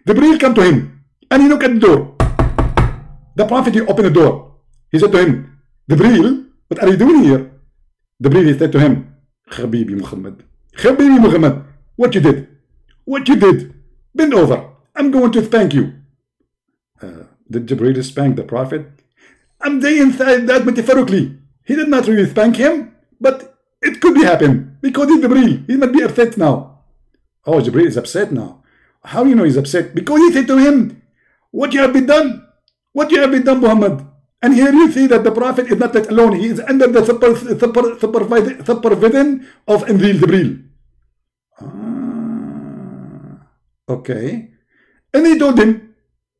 Jibreel come to him, and he looked at the door. The Prophet, he opened the door. He said to him, Jibreel, what are you doing here? Jibreel, he said to him, Habibi Muhammad. Habibi Muhammad, what you did? What you did? Bend over. I'm going to spank you. Did Jibreel spank the Prophet? I'm saying that metaphorically. He did not really spank him, but it could be happen because he's Jibreel. He might be upset now. Oh, Jibreel is upset now. How do you know he's upset? Because he said to him, what you have been done? What you have been done, Muhammad? And here you see that the Prophet is not let alone. He is under the supervision of Jibreel. Okay. And they told him.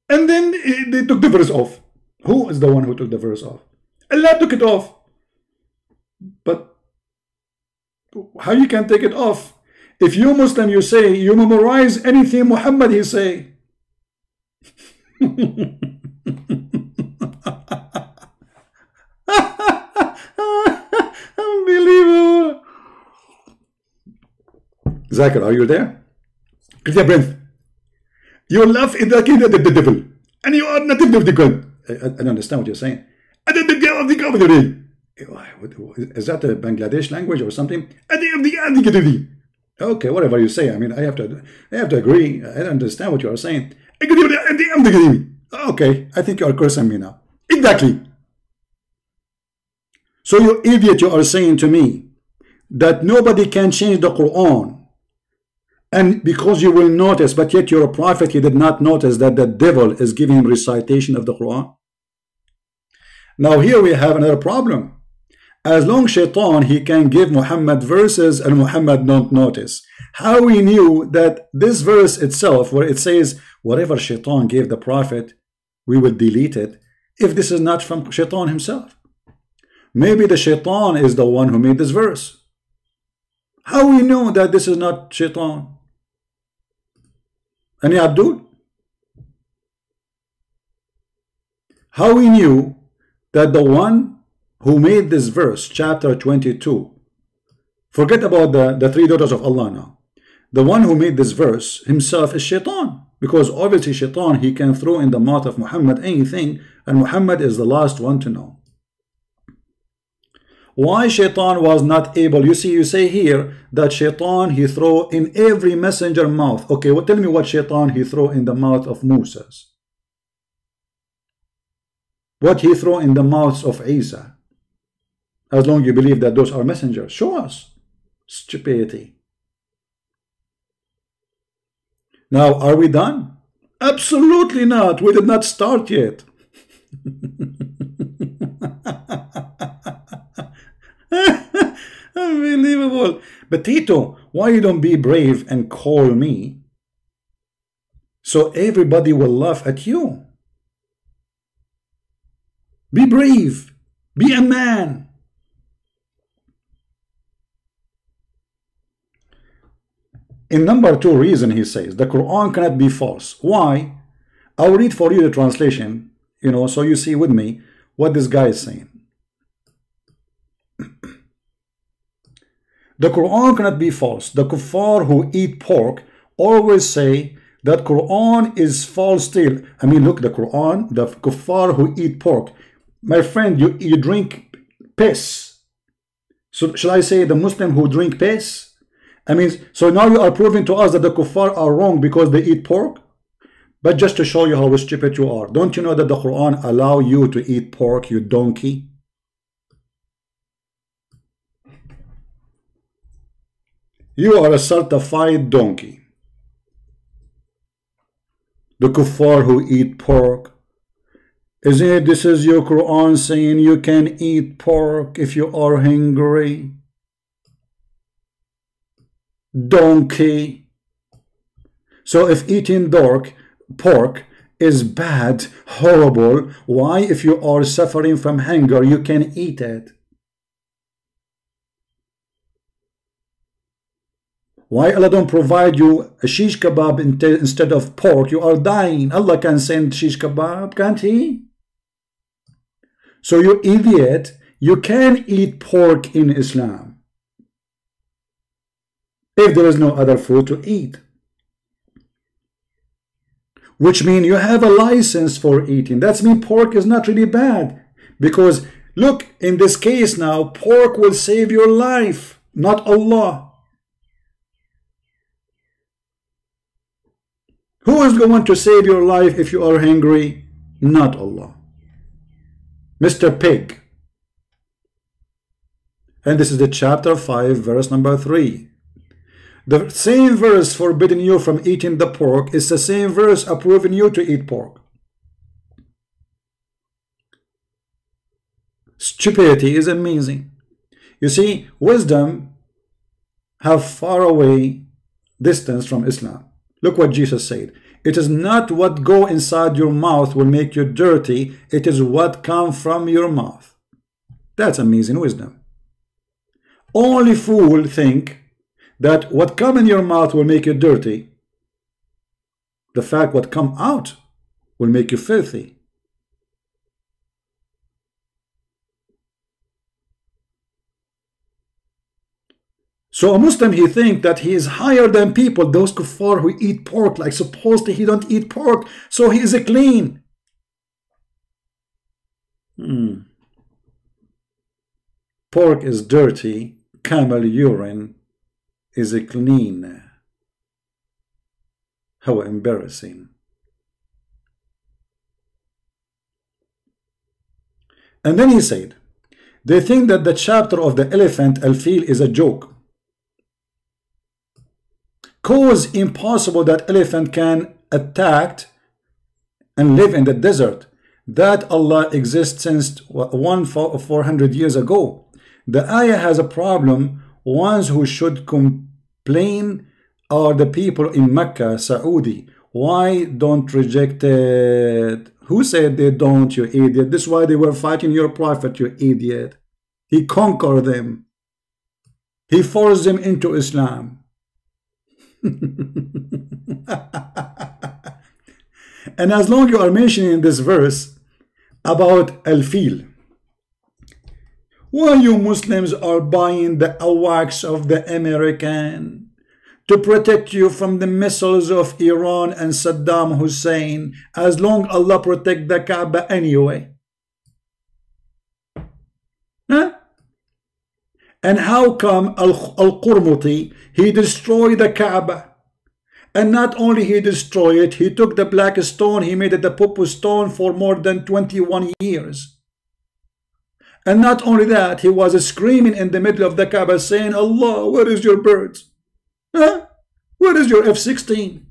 And then they took the verse off. Who is the one who took the verse off? Allah took it off. But how you can take it off? If you Muslim, you say, you memorize anything Muhammad he say. Unbelievable. Zakir, are you there? Christian Prince, your love is the king of the devil, and you are native of the God. I don't understand what you're saying. Is that a Bangladesh language or something? Okay, whatever you say. I mean, I have to agree. I don't understand what you are saying. Okay, I think you are cursing me now. Exactly. So you idiot, you are saying to me that nobody can change the Quran. And because you will notice, but yet you're a prophet, you did not notice that the devil is giving him recitation of the Quran. Now here we have another problem. As long as Shaitan, he can give Muhammad verses and Muhammad don't notice. How we knew that this verse itself, where it says, whatever Shaitan gave the prophet, we will delete it, if this is not from Shaitan himself. Maybe the Shaitan is the one who made this verse. How we know that this is not Shaitan? Any Abdul? How we knew that the one who made this verse, chapter 22, forget about the 3 daughters of Allah now. The one who made this verse himself is Shaitan. Because obviously Shaitan, he can throw in the mouth of Muhammad anything, and Muhammad is the last one to know. Why Shaitan was not able? You see, you say here that Shaitan, he throw in every messenger mouth. Okay, well, tell me what Shaitan he throw in the mouth of Moses. What he throw in the mouths of Isa. As long as you believe that those are messengers. Show us. Stupidity. Now, are we done? Absolutely not. We did not start yet. Unbelievable. But Tito, why you don't be brave and call me so everybody will laugh at you? Be brave. Be a man. In number 2 reason, he says, the Quran cannot be false. Why? I'll read for you the translation, so you see with me what this guy is saying. The Quran cannot be false. The kuffar who eat pork always say that Quran is false still. I mean, look, the Quran, the kuffar who eat pork. My friend, you drink piss. So shall I say the Muslim who drink piss? I mean, so now you are proving to us that the kuffar are wrong because they eat pork? But just to show you how stupid you are, don't you know that the Quran allow you to eat pork, you donkey? You are a certified donkey. The kuffar who eat pork. Isn't it this is your Quran saying you can eat pork if you are hungry? Donkey. So if eating pork is bad, horrible, why if you are suffering from hunger you can eat it? Why Allah don't provide you a shish kebab instead of pork? You are dying. Allah can send shish kebab, can't he? So you idiot, you can eat pork in Islam if there is no other food to eat. Which means you have a license for eating. That means pork is not really bad. Because look, in this case now, pork will save your life, not Allah. Who is going to save your life if you are hungry? Not Allah. Mr. Pig. And this is the chapter 5, verse number 3. The same verse forbidding you from eating the pork is the same verse approving you to eat pork. Stupidity is amazing. You see, wisdom have far away distance from Islam. Look what Jesus said. It is not what go inside your mouth will make you dirty. It is what come from your mouth. That's amazing wisdom. Only fool think that what come in your mouth will make you dirty. The fact what come out will make you filthy. So a Muslim, he think that he is higher than people, those kuffar who eat pork, like supposedly he don't eat pork, so he is a clean. Pork is dirty, camel urine is a clean. How embarrassing. And then he said, they think that the chapter of the elephant al-fil is a joke. Cause impossible that elephant can attack and live in the desert. That Allah exists since 400 years ago. The ayah has a problem. Ones who should complain are the people in Mecca, Saudi. Why don't reject it? Who said they don't, you idiot? This is why they were fighting your prophet, you idiot. He conquered them. He forced them into Islam. And as long as you are mentioning this verse about al-fil, why you Muslims are buying the AWACS of the American to protect you from the missiles of Iran and Saddam Hussein, as long Allah protect the Kaaba anyway. Huh? And how come Al-Qurmuti, he destroyed the Kaaba? And not only he destroyed it, he took the black stone, he made it the Pupu stone for more than 21 years. And not only that, he was screaming in the middle of the Kaaba saying, Allah, where is your birds? Huh? Where is your F-16?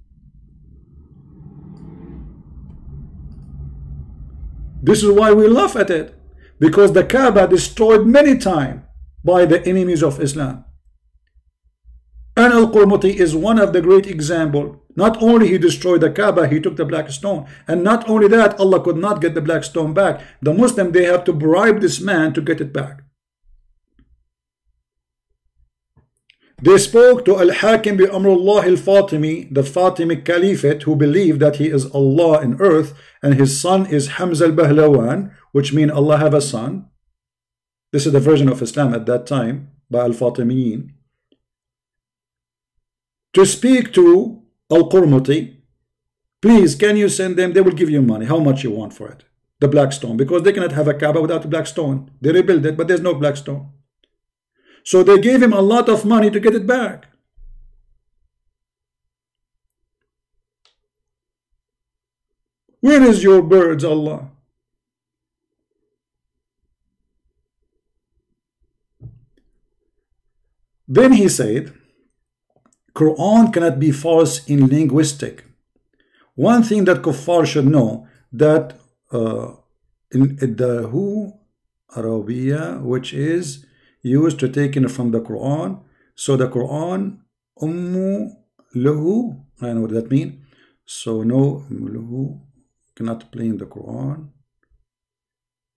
This is why we laugh at it, because the Kaaba destroyed many times by the enemies of Islam. And Al-Qurmuti is one of the great examples. Not only he destroyed the Kaaba, he took the black stone. And not only that, Allah could not get the black stone back. The Muslim, they have to bribe this man to get it back. They spoke to Al-Hakim bi Amrullah al-Fatimi, the Fatimi Caliphate, who believed that he is Allah in earth, and his son is Hamza al-Bahlawan, which means Allah have a son. This is the version of Islam at that time by Al-Fatimiyin. To speak to Al-Qurmuti, please, can you send them? They will give you money. How much you want for it? The black stone, because they cannot have a Kaaba without the black stone. They rebuild it, but there's no black stone. So they gave him a lot of money to get it back. Where is your birds, Allah? Then he said, Quran cannot be false in linguistic. One thing that kuffar should know, that in the Arabiya, which is used to take it from the Quran, so the Quran ummu lahu, I don't know what that means. So no, lahu cannot play in the Quran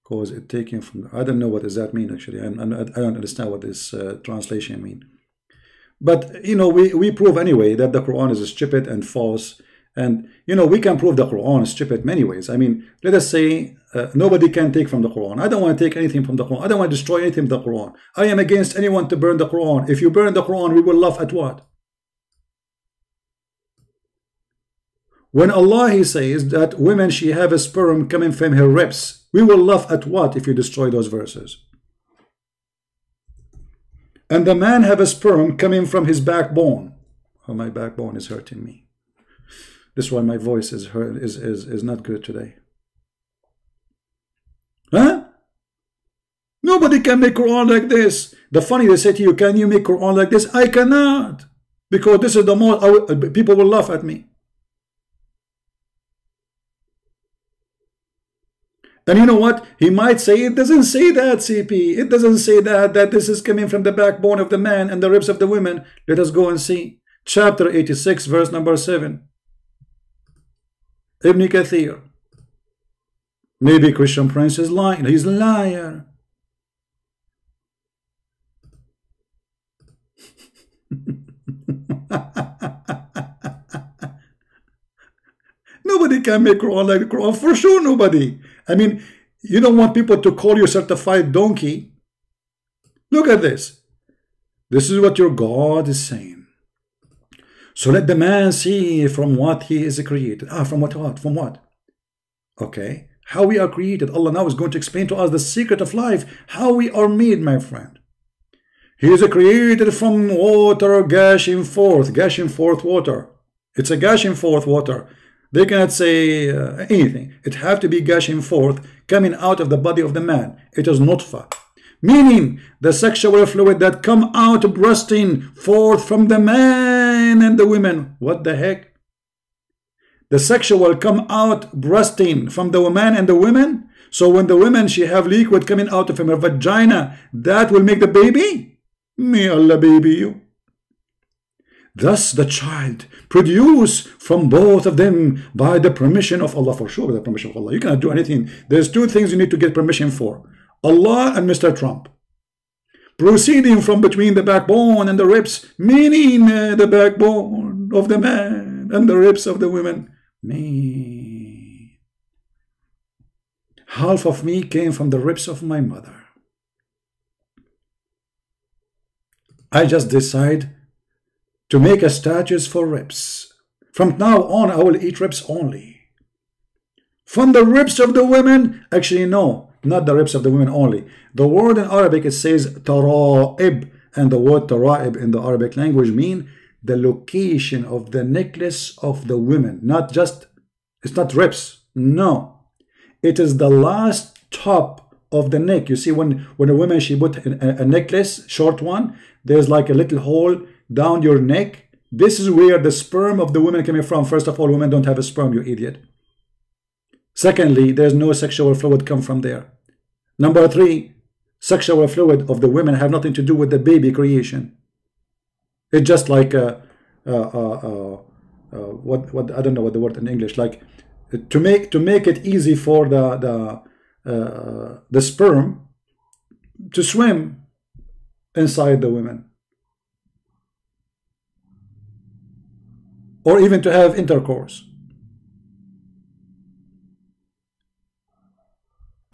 because it taken from I don't know what does that mean actually. I don't understand what this translation mean. But you know, we prove anyway that the Quran is stupid and false. And you know, we can prove the Quran is stupid many ways. I mean, let us say nobody can take from the Quran. I don't want to take anything from the Quran. I don't want to destroy anything from the Quran. I am against anyone to burn the Quran. If you burn the Quran, we will laugh at what? When Allah, he says that women, she have a sperm coming from her ribs, we will laugh at what if you destroy those verses? And the man have a sperm coming from his backbone. Oh, my backbone is hurting me. This is why my voice is not good today. Huh? Nobody can make Quran like this. The funny, they say to you, can you make Quran like this? I cannot. Because this is the most, people will laugh at me. And you know what? He might say, it doesn't say that, CP. It doesn't say that this is coming from the backbone of the man and the ribs of the women. Let us go and see. Chapter 86, verse number 7. Ibn Kathir. Maybe Christian Prince is lying. He's a liar. Nobody can make Quran like the Quran. For sure, nobody. I mean, you don't want people to call you certified donkey. Look at this. This is what your God is saying. So let the man see from what he is created. From what? From what? Okay. How we are created. Allah now is going to explain to us the secret of life. How we are made, my friend. He is created from water gushing forth water. It's a gushing forth water. They cannot say anything. It have to be gushing forth, coming out of the body of the man. It is nutfa. Meaning the sexual fluid that come out bursting forth from the man and the women. What the heck? The sexual come out bursting from the man and the women. So when the woman, she have liquid coming out of her vagina, that will make the baby? May Allah baby you. Thus the child produced from both of them by the permission of Allah. For sure, by the permission of Allah. You cannot do anything. There's two things you need to get permission for. Allah and Mr. Trump. Proceeding from between the backbone and the ribs, meaning the backbone of the man and the ribs of the women. Me. Half of me came from the ribs of my mother. I just decide to make a statues for ribs. From now on, I will eat ribs only. From the ribs of the women, actually no, not the ribs of the women only. The word in Arabic, it says tara'ib, and the word tara'ib in the Arabic language mean the location of the necklace of the women. Not just, it's not ribs, no. It is the last top of the neck. You see, when a woman, she put a necklace, short one, there's like a little hole down your neck. This is where the sperm of the woman coming from. First of all, women don't have a sperm, you idiot. Secondly, there's no sexual fluid come from there. Number 3, sexual fluid of the women have nothing to do with the baby creation. It's just like what I don't know what the word in English, like to make it easy for the sperm to swim inside the women, or even to have intercourse.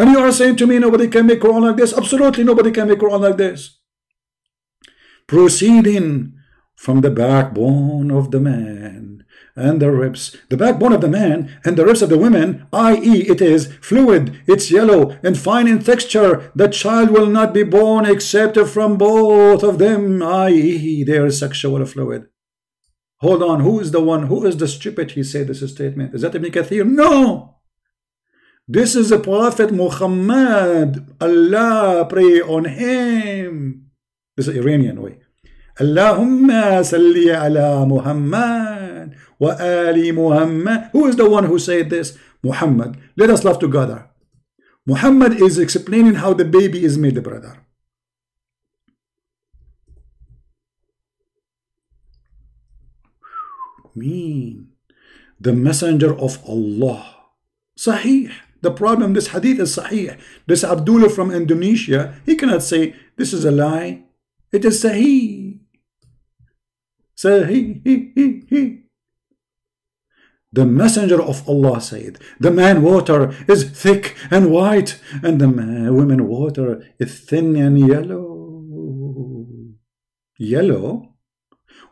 And you are saying to me nobody can make Quran like this? Absolutely nobody can make Quran like this. Proceeding from the backbone of the man and the ribs. The backbone of the man and the ribs of the women, i.e. it is fluid, it's yellow and fine in texture. The child will not be born except from both of them, i.e. there is sexual fluid. Hold on, who is the one, who is the stupid he said this statement? Is that Ibn Kathir? No! This is the Prophet Muhammad. Allah, pray on him. This is Iranian way. Allahumma salli ala Muhammad wa ali Muhammad. Who is the one who said this? Muhammad. Let us laugh together. Muhammad is explaining how the baby is made, brother. Mean. The messenger of Allah. Sahih. The problem, this hadith is sahih. This Abdullah from Indonesia, he cannot say this is a lie. It is sahih. Sahih. The messenger of Allah said, the man water is thick and white, and the women water is thin and yellow. Yellow?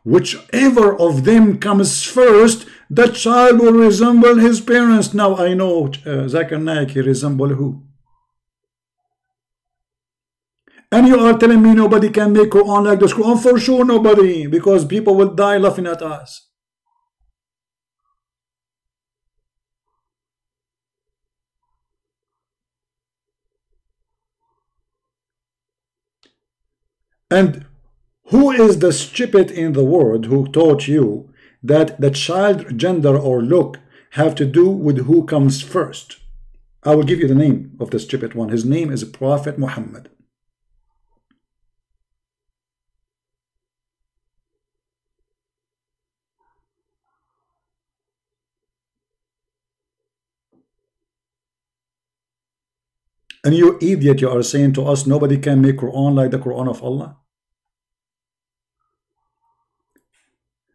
Whichever of them comes first, the child will resemble his parents. Now I know Zakir Naik, he resemble who? And you are telling me nobody can make Quran like this. Quran for sure nobody, because people will die laughing at us. And who is the stupid in the world who taught you that the child gender or look have to do with who comes first? I will give you the name of the stupid one. His name is Prophet Muhammad. And you idiot, you are saying to us nobody can make Quran like the Quran of Allah.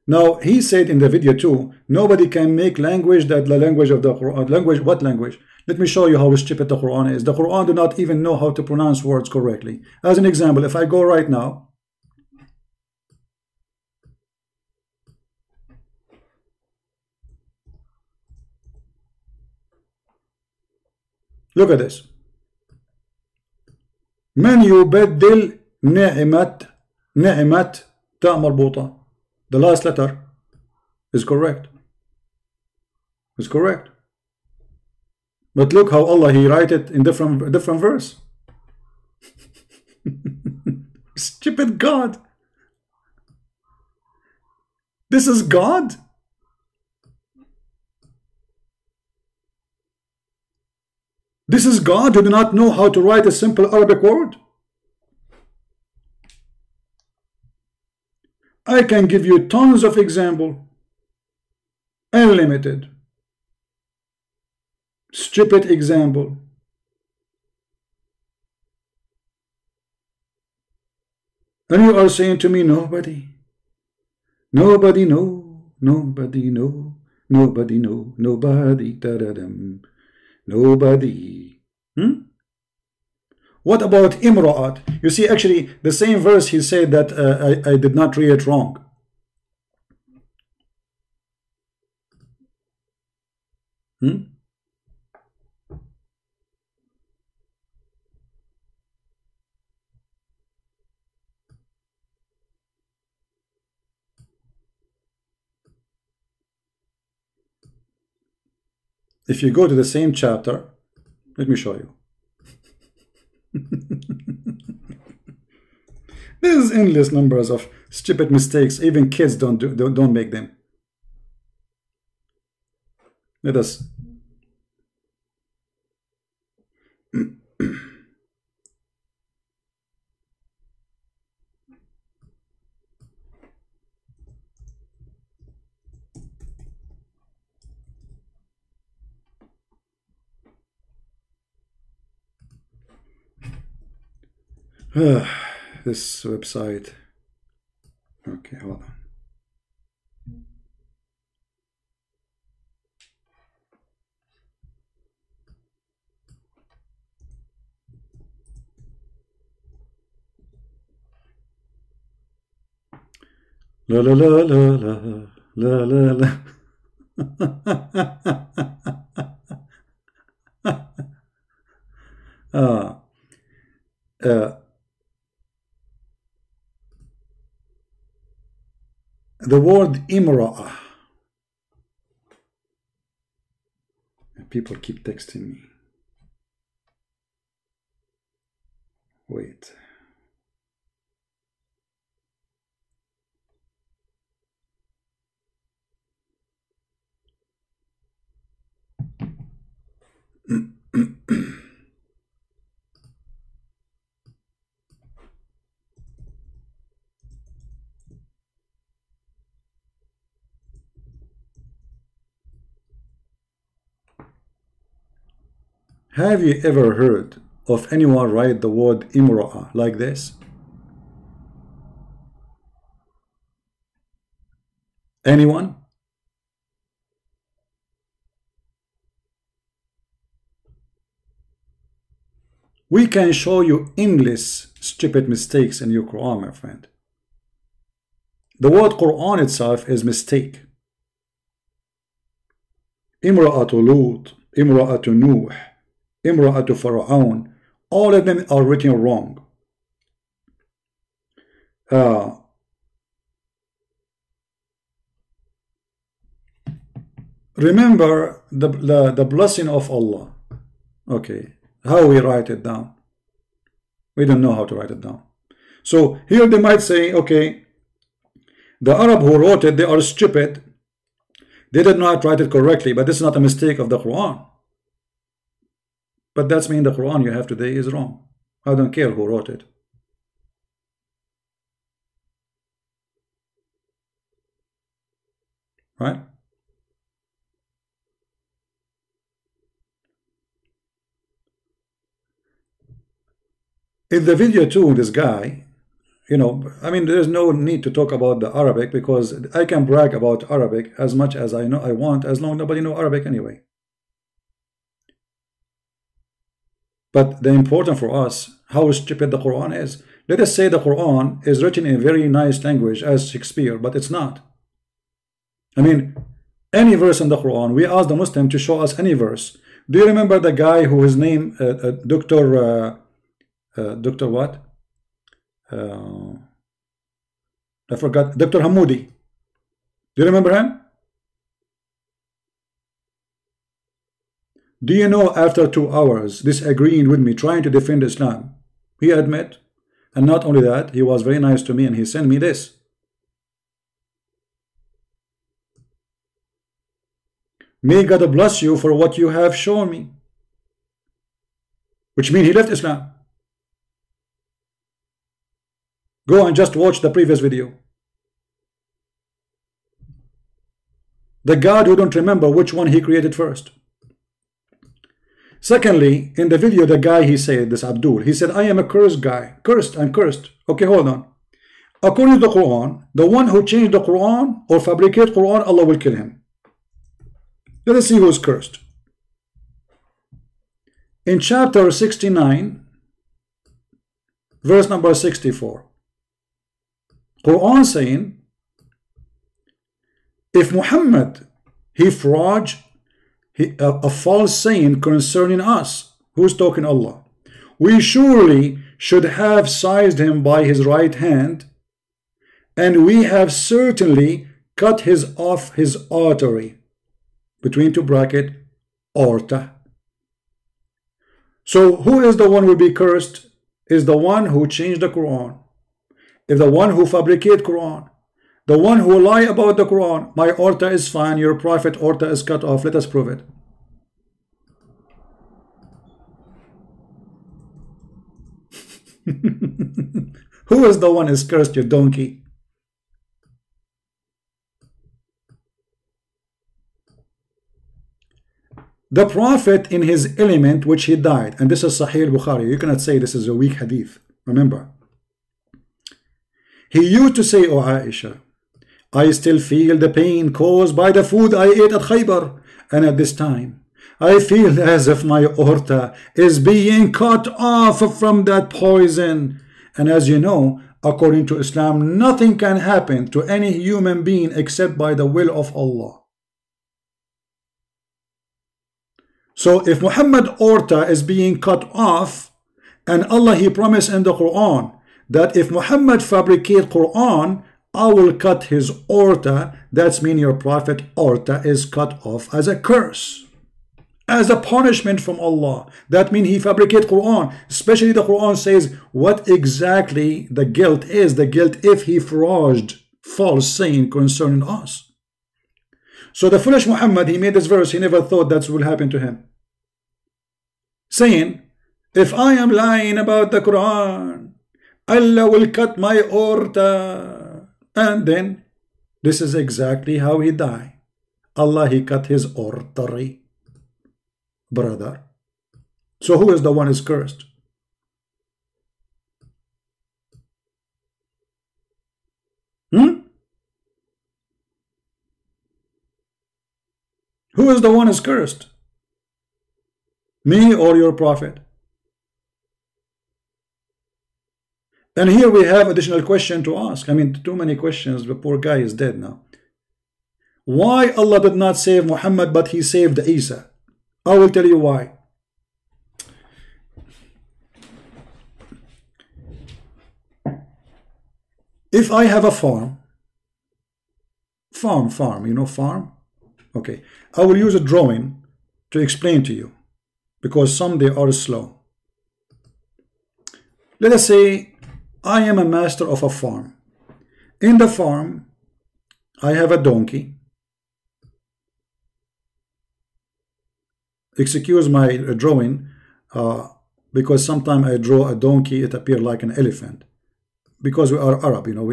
Now he said in the video too, nobody can make language that the language of the Quran. Language, what language? Let me show you how stupid the Quran is. The Quran do not even know how to pronounce words correctly. As an example, if I go right now, look at this. من يبدل نعمة تاء مربوطة. The last letter is correct. It's correct. But look how Allah, he write it in different verse. Stupid God. This is God. This is God who do not know how to write a simple Arabic word. I can give you tons of example. Unlimited. Stupid example. And you are saying to me, nobody. Nobody know. Nobody know. Nobody know. Nobody. Da-da-dum. Nobody. What about Imra'at? You see, actually, the same verse he said that I did not read it wrong. Hmm? If you go to the same chapter, let me show you. There's endless numbers of stupid mistakes. Even kids don't make them. Let us. This website. Okay, hold on. La la la la la la la la. The word imra'ah. People keep texting me. Wait. Have you ever heard of anyone write the word imra'ah like this? Anyone? We can show you endless stupid mistakes in your Quran, my friend. The word Quran itself is mistake. Imra'atu Lut, Imra'atu Nuh, Imra'atu Pharaoh, all of them are written wrong. Remember the blessing of Allah. Okay, how we write it down? We don't know how to write it down. So here they might say, okay, the Arab who wrote it, they are stupid. They did not write it correctly, but this is not a mistake of the Quran. But that's mean the Quran you have today is wrong. I don't care who wrote it. Right? In the video too, this guy, you know, I mean, there's no need to talk about the Arabic because I can brag about Arabic as much as I know I want, as long as nobody knows Arabic anyway. But the important for us, how stupid the Quran is. Let us say the Quran is written in a very nice language as Shakespeare, but it's not. I mean, any verse in the Quran, we ask the Muslim to show us any verse. Do you remember the guy who his name, Dr. what? I forgot, Dr. Hamoudi. Do you remember him? Do you know after 2 hours disagreeing with me, trying to defend Islam, he admit, and not only that, he was very nice to me and he sent me this. May God bless you for what you have shown me. Which means he left Islam. Go and just watch the previous video. The God who don't remember which one he created first. Secondly, in the video, the guy, he said, this Abdul, he said, I am a cursed guy. Cursed, I'm cursed. Okay, hold on. According to the Quran, the one who changed the Quran or fabricate Quran, Allah will kill him. Let us see who is cursed. In chapter 69, verse number 64, Quran saying, if Muhammad, he forged a false saying concerning us. Who's talking? Allah. We surely should have seized him by his right hand, and we have certainly cut his off his artery, between two bracket, aorta. So who is the one who will be cursed? Is the one who changed the Quran. If the one who fabricate Quran, the one who lie about the Quran, my aorta is fine, your prophet aorta is cut off, let us prove it. Who is the one is cursed, you donkey? The prophet in his element which he died, and this is Sahih Bukhari. You cannot say this is a weak hadith. Remember, he used to say, "O Aisha, I still feel the pain caused by the food I ate at Khaybar, and at this time I feel as if my aorta is being cut off from that poison." And as you know, according to Islam, nothing can happen to any human being except by the will of Allah. So if Muhammad aorta is being cut off, and Allah he promised in the Quran that if Muhammad fabricate Quran, I will cut his aorta, that's mean your prophet aorta is cut off as a curse, as a punishment from Allah. That means he fabricate Quran. Especially the Quran says what exactly the guilt is. The guilt if he forged false saying concerning us. So the foolish Muhammad, he made this verse, he never thought that will happen to him, saying, if I am lying about the Quran, Allah will cut my aorta. And then this is exactly how he died. Allah he cut his artery, brother. So who is the one is cursed? Who is the one is cursed? Me or your prophet? And here we have additional question to ask. I mean, too many questions. The poor guy is dead now. Why Allah did not save Muhammad but he saved Isa? I will tell you why. If I have a farm, you know farm? Okay, I will use a drawing to explain to you, because some they are slow. Let us say I am a master of a farm. In the farm, I have a donkey. Excuse my drawing, because sometimes I draw a donkey, it appears like an elephant. Because we are Arab, you know,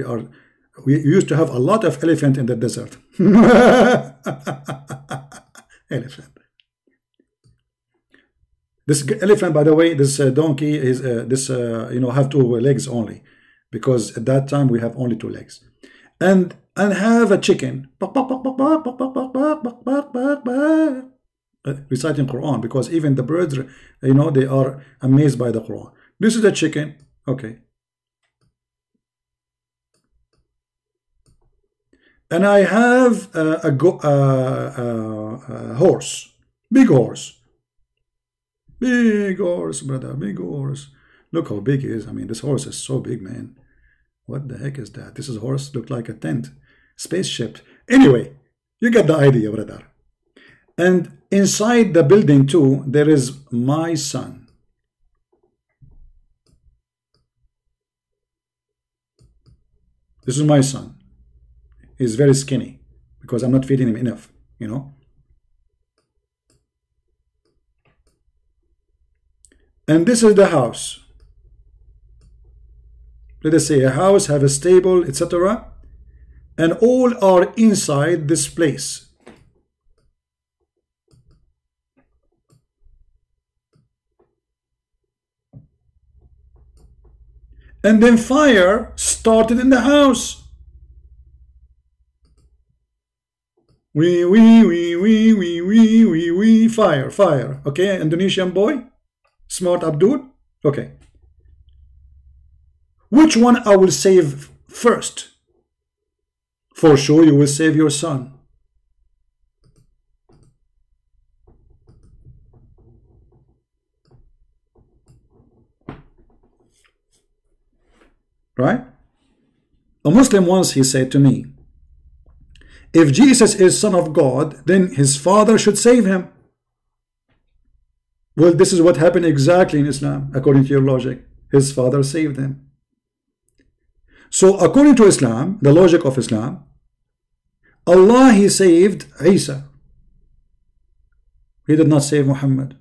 we used to have a lot of elephant in the desert. Elephant. This elephant, by the way, this donkey is you know, have 2 legs only, because at that time we have only 2 legs, and have a chicken reciting Quran, because even the birds, you know, they are amazed by the Quran. This is a chicken, okay, and I have a horse, big horse. Big horse, brother, big horse. Look how big he is. I mean, this horse is so big, man. What the heck is that? This is horse, look like a tent, spaceship. Anyway, you get the idea, brother. And inside the building too, there is my son. This is my son. He's very skinny because I'm not feeding him enough, you know. And this is the house. Let us say a house, have a stable, etc. And all are inside this place. And then fire started in the house. Fire, fire. Okay, Indonesian boy? Smart Abdul? Okay. Which one I will save first? For sure you will save your son. right? A Muslim once, he said to me, if Jesus is Son of God, then his father should save him. Well, this is what happened exactly in Islam, according to your logic. His father saved him. So according to Islam, the logic of Islam, Allah, he saved Isa. He did not save Muhammad.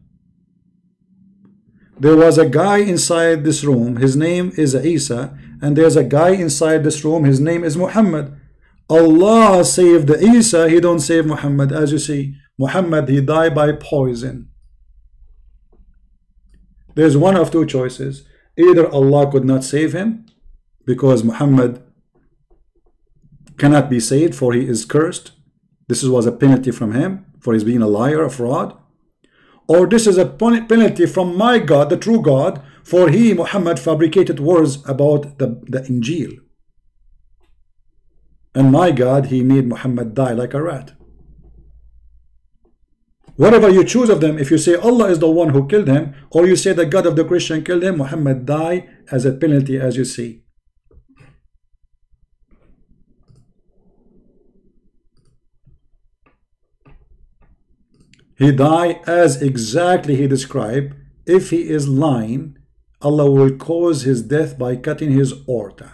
There was a guy inside this room, his name is Isa, and there's a guy inside this room, his name is Muhammad. Allah saved Isa, he don't save Muhammad. As you see, Muhammad, he died by poison. There's one of two choices. Either Allah could not save him because Muhammad cannot be saved, for he is cursed. This was a penalty from him for his being a liar, a fraud. Or this is a penalty from my God, the true God, for he, Muhammad, fabricated words about the Injil. And my God, he made Muhammad die like a rat. Whatever you choose of them, if you say Allah is the one who killed him, or you say the God of the Christian killed him, Muhammad died as a penalty, as you see. He died as exactly he described. If he is lying, Allah will cause his death by cutting his aorta.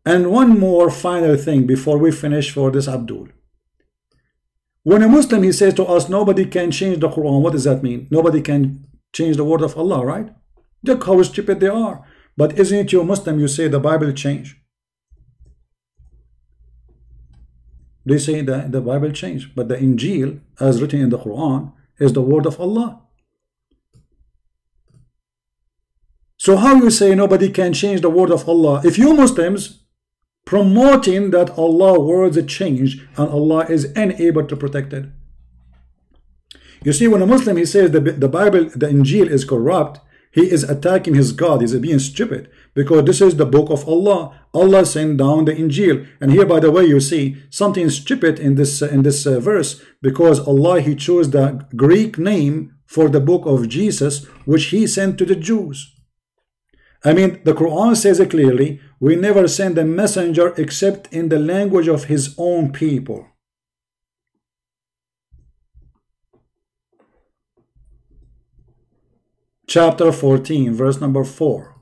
And one more final thing before we finish for this Abdul. When a Muslim, he says to us, nobody can change the Quran. What does that mean? Nobody can change the word of Allah, right? Look how stupid they are. But isn't it you Muslim, you say the Bible changed? They say that the Bible changed, but the Injil, as written in the Quran, is the word of Allah. So how you say nobody can change the word of Allah? If you Muslims promoting that Allah words change and Allah is unable to protect it. You see, when a Muslim, he says the Bible, the Injil is corrupt, he is attacking his God. He's being stupid, because this is the book of Allah. Allah sent down the Injil. And here, by the way, you see something stupid in this verse, because Allah, he chose the Greek name for the book of Jesus, which he sent to the Jews. I mean, the Quran says it clearly, we never send a messenger except in the language of his own people. Chapter 14, verse number 4.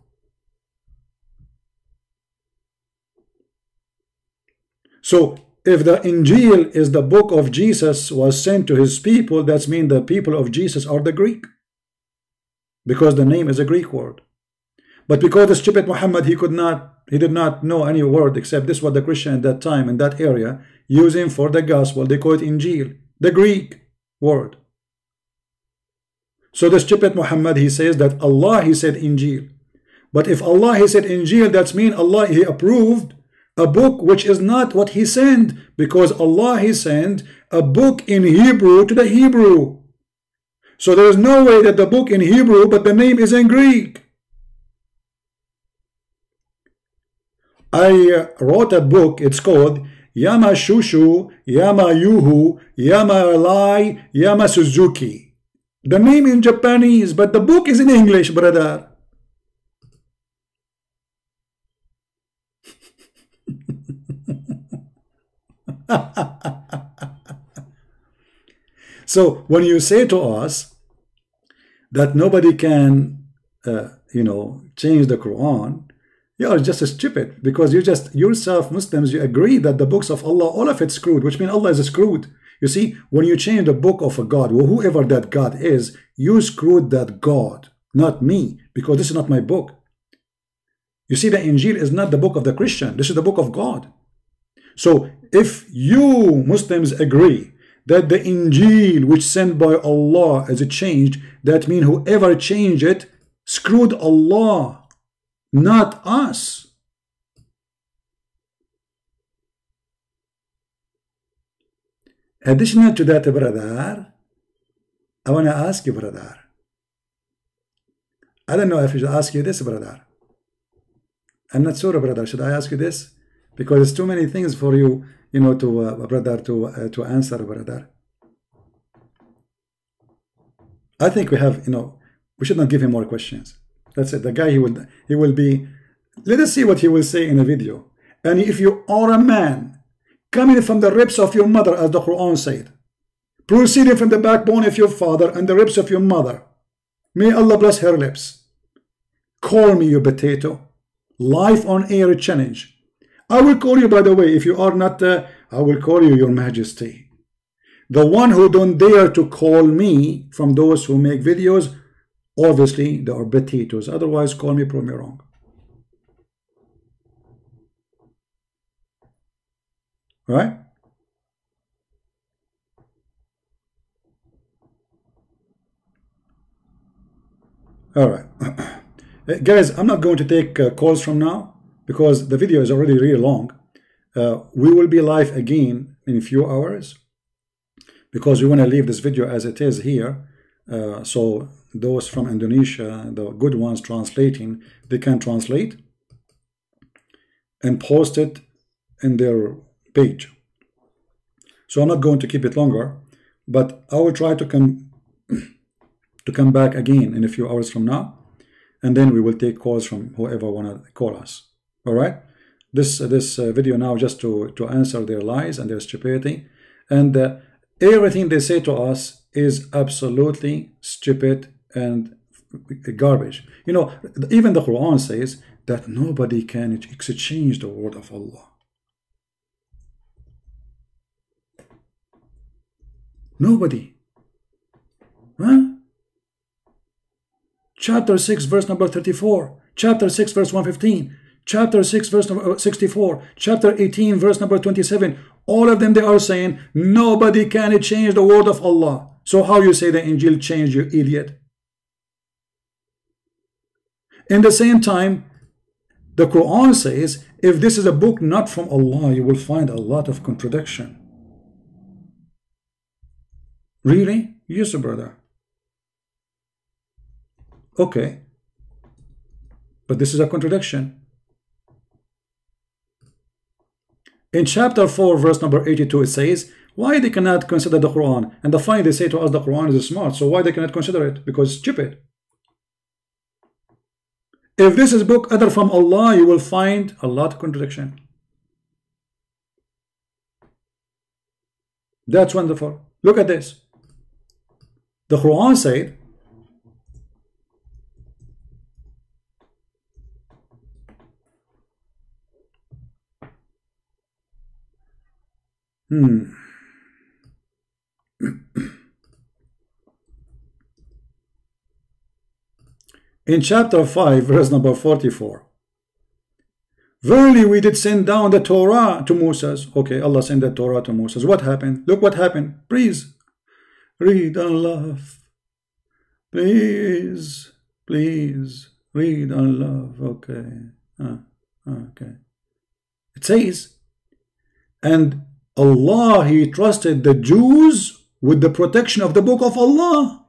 So, if the Injil is the book of Jesus was sent to his people, that means the people of Jesus are the Greek, because the name is a Greek word. But because the stupid Muhammad, he did not know any word except this what the Christian at that time in that area using for the gospel. They call it Injil, the Greek word. So the stupid Muhammad, he says that Allah, he said Injil. But if Allah, he said Injil, that means Allah, he approved a book which is not what he sent, because Allah, he sent a book in Hebrew to the Hebrew. So there is no way that the book in Hebrew, but the name is in Greek. I wrote a book, it's called Yama Shushu, Yama Yuhu, Yama Lai, Yama Suzuki. The name in Japanese, but the book is in English, brother. So when you say to us that nobody can, change the Quran, you are just stupid, because you just yourself, Muslims, you agree that the books of Allah, all of it's screwed, which means Allah is screwed. You see, when you change the book of a God, well, whoever that God is, you screwed that God, not me, because this is not my book. You see, the Injil is not the book of the Christian. This is the book of God. So if you Muslims agree that the Injil which sent by Allah is changed, that means whoever changed it screwed Allah, not us. Additional to that, brother, I want to ask you, brother. I don't know if I should ask you this, brother. I'm not sure, brother. Should I ask you this? Because there's too many things for you, brother, to answer, brother. I think we have, we should not give him more questions. That's it. The guy, he will be, let us see what he will say in a video. And if you are a man coming from the ribs of your mother, as the Quran said, proceeding from the backbone of your father and the ribs of your mother, may Allah bless her lips. Call me, you potato. Live on air challenge. I will call you, by the way, if you are not, I will call you, Your Majesty. The one who don't dare to call me from those who make videos, obviously they are potatoes. Otherwise, call me, prove me wrong. Right? All right. Guys, I'm not going to take calls from now because the video is already really long. We will be live again in a few hours because we want to leave this video as it is here. So those from Indonesia, the good ones translating, they can translate and post it in their page. So I'm not going to keep it longer, but I will try to come back again in a few hours from now, and then we will take calls from whoever want to call us. All right, this video now just to answer their lies and their stupidity, and everything they say to us is absolutely stupid and garbage. Even the Quran says that nobody can exchange the word of Allah. Nobody. Huh? Chapter 6 verse number 34, chapter 6 verse 115, chapter 6 verse number 64, chapter 18 verse number 27, all of them they are saying nobody can change the word of Allah. So how you say the Injil changed, you idiot? In the same time, the Quran says if this is a book not from Allah, you will find a lot of contradiction. Really? Yes, brother. Okay, but this is a contradiction. In chapter 4 verse number 82 it says why they cannot consider the Quran, and the funny they say to us the Quran is smart, so why they cannot consider it? Because it's stupid. If this is book other from Allah, you will find a lot of contradiction. That's wonderful. Look at this. The Quran said in chapter 5 verse number 44, verily we did send down the Torah to Moses. Okay, Allah sent the Torah to Moses. What happened? Look what happened. Please read and laugh. Please read and laugh. Okay. Okay. It says, and Allah, He trusted the Jews with the protection of the book of Allah.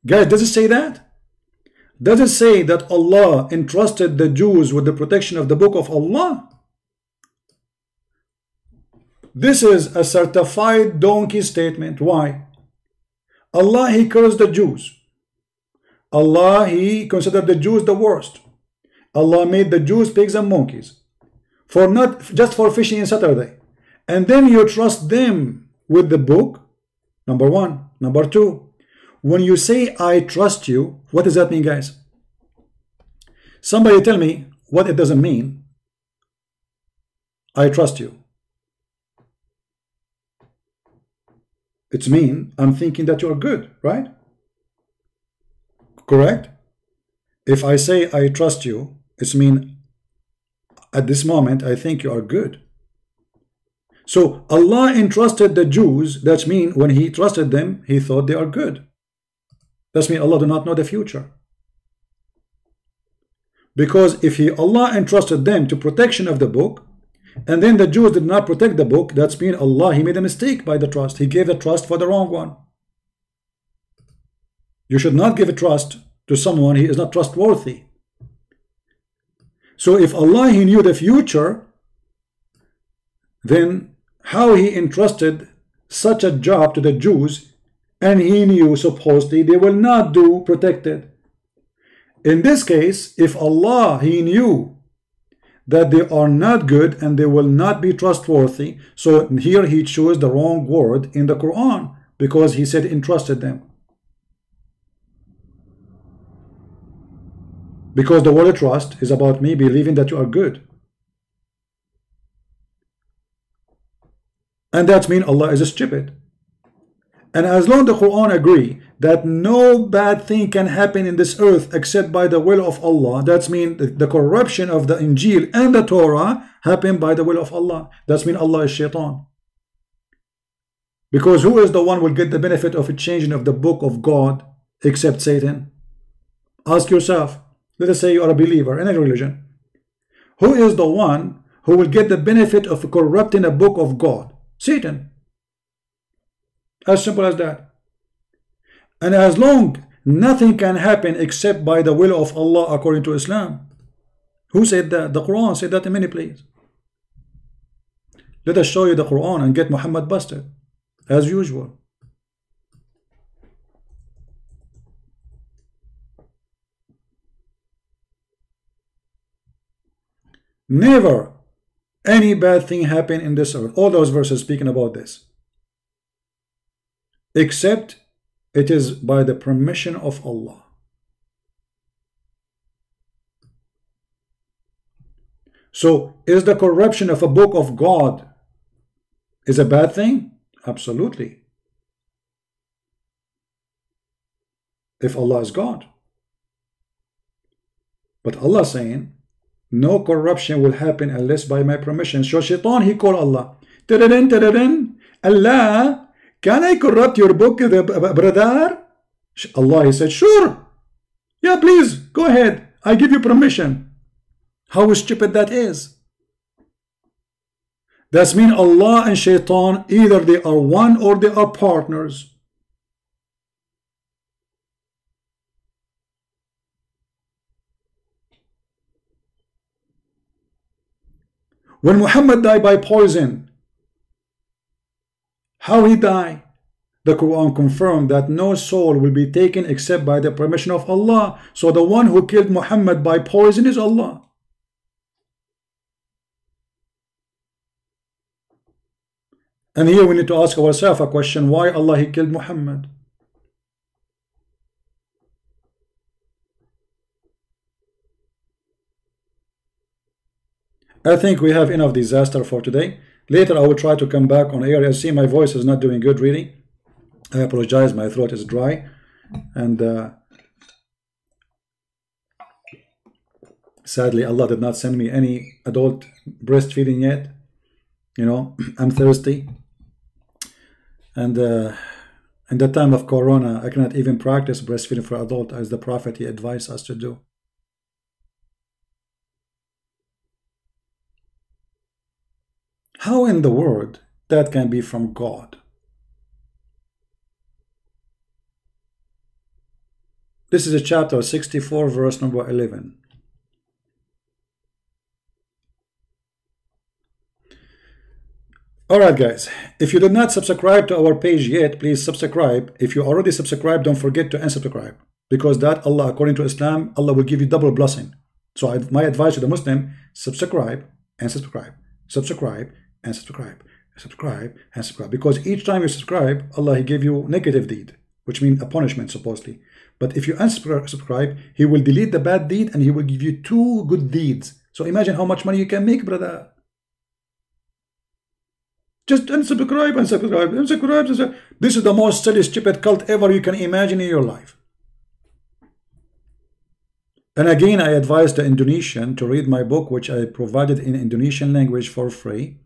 Guys, does it say that? Does it say that Allah entrusted the Jews with the protection of the book of Allah? This is a certified donkey statement. Why? Allah, He cursed the Jews. Allah, He considered the Jews the worst. Allah made the Jews pigs and monkeys. For not just for fishing on Saturday. And then you trust them with the book. Number one. Number two, when you say I trust you, what does that mean, guys? Somebody tell me what it doesn't mean. I trust you. It's mean I'm thinking that you are good, right? Correct? If I say I trust you, it's mean at this moment I think you are good. So Allah entrusted the Jews. That means when He trusted them, He thought they are good. That means Allah do not know the future. Because if Allah entrusted them to protection of the book, and then the Jews did not protect the book, that's mean Allah, He made a mistake by the trust. He gave the trust for the wrong one. You should not give a trust to someone He is not trustworthy. So if Allah, He knew the future, then how He entrusted such a job to the Jews and he knew supposedly they will not do protected. In this case, if Allah, he knew that they are not good and they will not be trustworthy, so here he chose the wrong word in the Quran because he said entrusted them. Because the word trust is about me believing that you are good. And that means Allah is stupid. And as long as the Quran agree that no bad thing can happen in this earth except by the will of Allah, that means the corruption of the Injil and the Torah happen by the will of Allah. That means Allah is shaitan. Because who is the one who will get the benefit of a changing of the book of God except Satan? Ask yourself. Let us say you are a believer in a religion. Who is the one who will get the benefit of corrupting a book of God? Satan. As simple as that. And as long nothing can happen except by the will of Allah according to Islam. Who said that? The Quran said that in many places. Let us show you the Quran and get Muhammad busted as usual. Never any bad thing happen in this earth. All those verses speaking about this. Except it is by the permission of Allah. So is the corruption of a book of God is a bad thing? Absolutely. If Allah is God. But Allah saying no corruption will happen unless by my permission. So shaitan, he called Allah. Allah, can I corrupt your book, brother? Allah, he said, sure. Yeah, please, go ahead. I give you permission. How stupid that is. That means Allah and shaitan, either they are one or they are partners. When Muhammad died by poison, how he died? The Quran confirmed that no soul will be taken except by the permission of Allah. So the one who killed Muhammad by poison is Allah. And here we need to ask ourselves a question: why Allah he killed Muhammad? I think we have enough disaster for today. Later I will try to come back on air. I see my voice is not doing good really. I apologize, my throat is dry. And sadly Allah did not send me any adult breastfeeding yet. You know, I'm thirsty. And in the time of Corona, I cannot even practice breastfeeding for adult as the Prophet he advised us to do. How in the world that can be from God? This is a chapter 64, verse number 11. Alright guys, if you did not subscribe to our page yet, please subscribe. If you already subscribed, don't forget to unsubscribe. Because that Allah, according to Islam, Allah will give you double blessing. So my advice to the Muslim, subscribe and subscribe. Subscribe and subscribe. Subscribe and subscribe. Because each time you subscribe, Allah he give you negative deed, which means a punishment supposedly. But if you unsubscribe, he will delete the bad deed and he will give you 2 good deeds. So imagine how much money you can make, brother. Just unsubscribe, unsubscribe, unsubscribe, unsubscribe. This is the most silly, stupid cult ever you can imagine in your life. And again, I advise the Indonesian to read my book, which I provided in Indonesian language for free,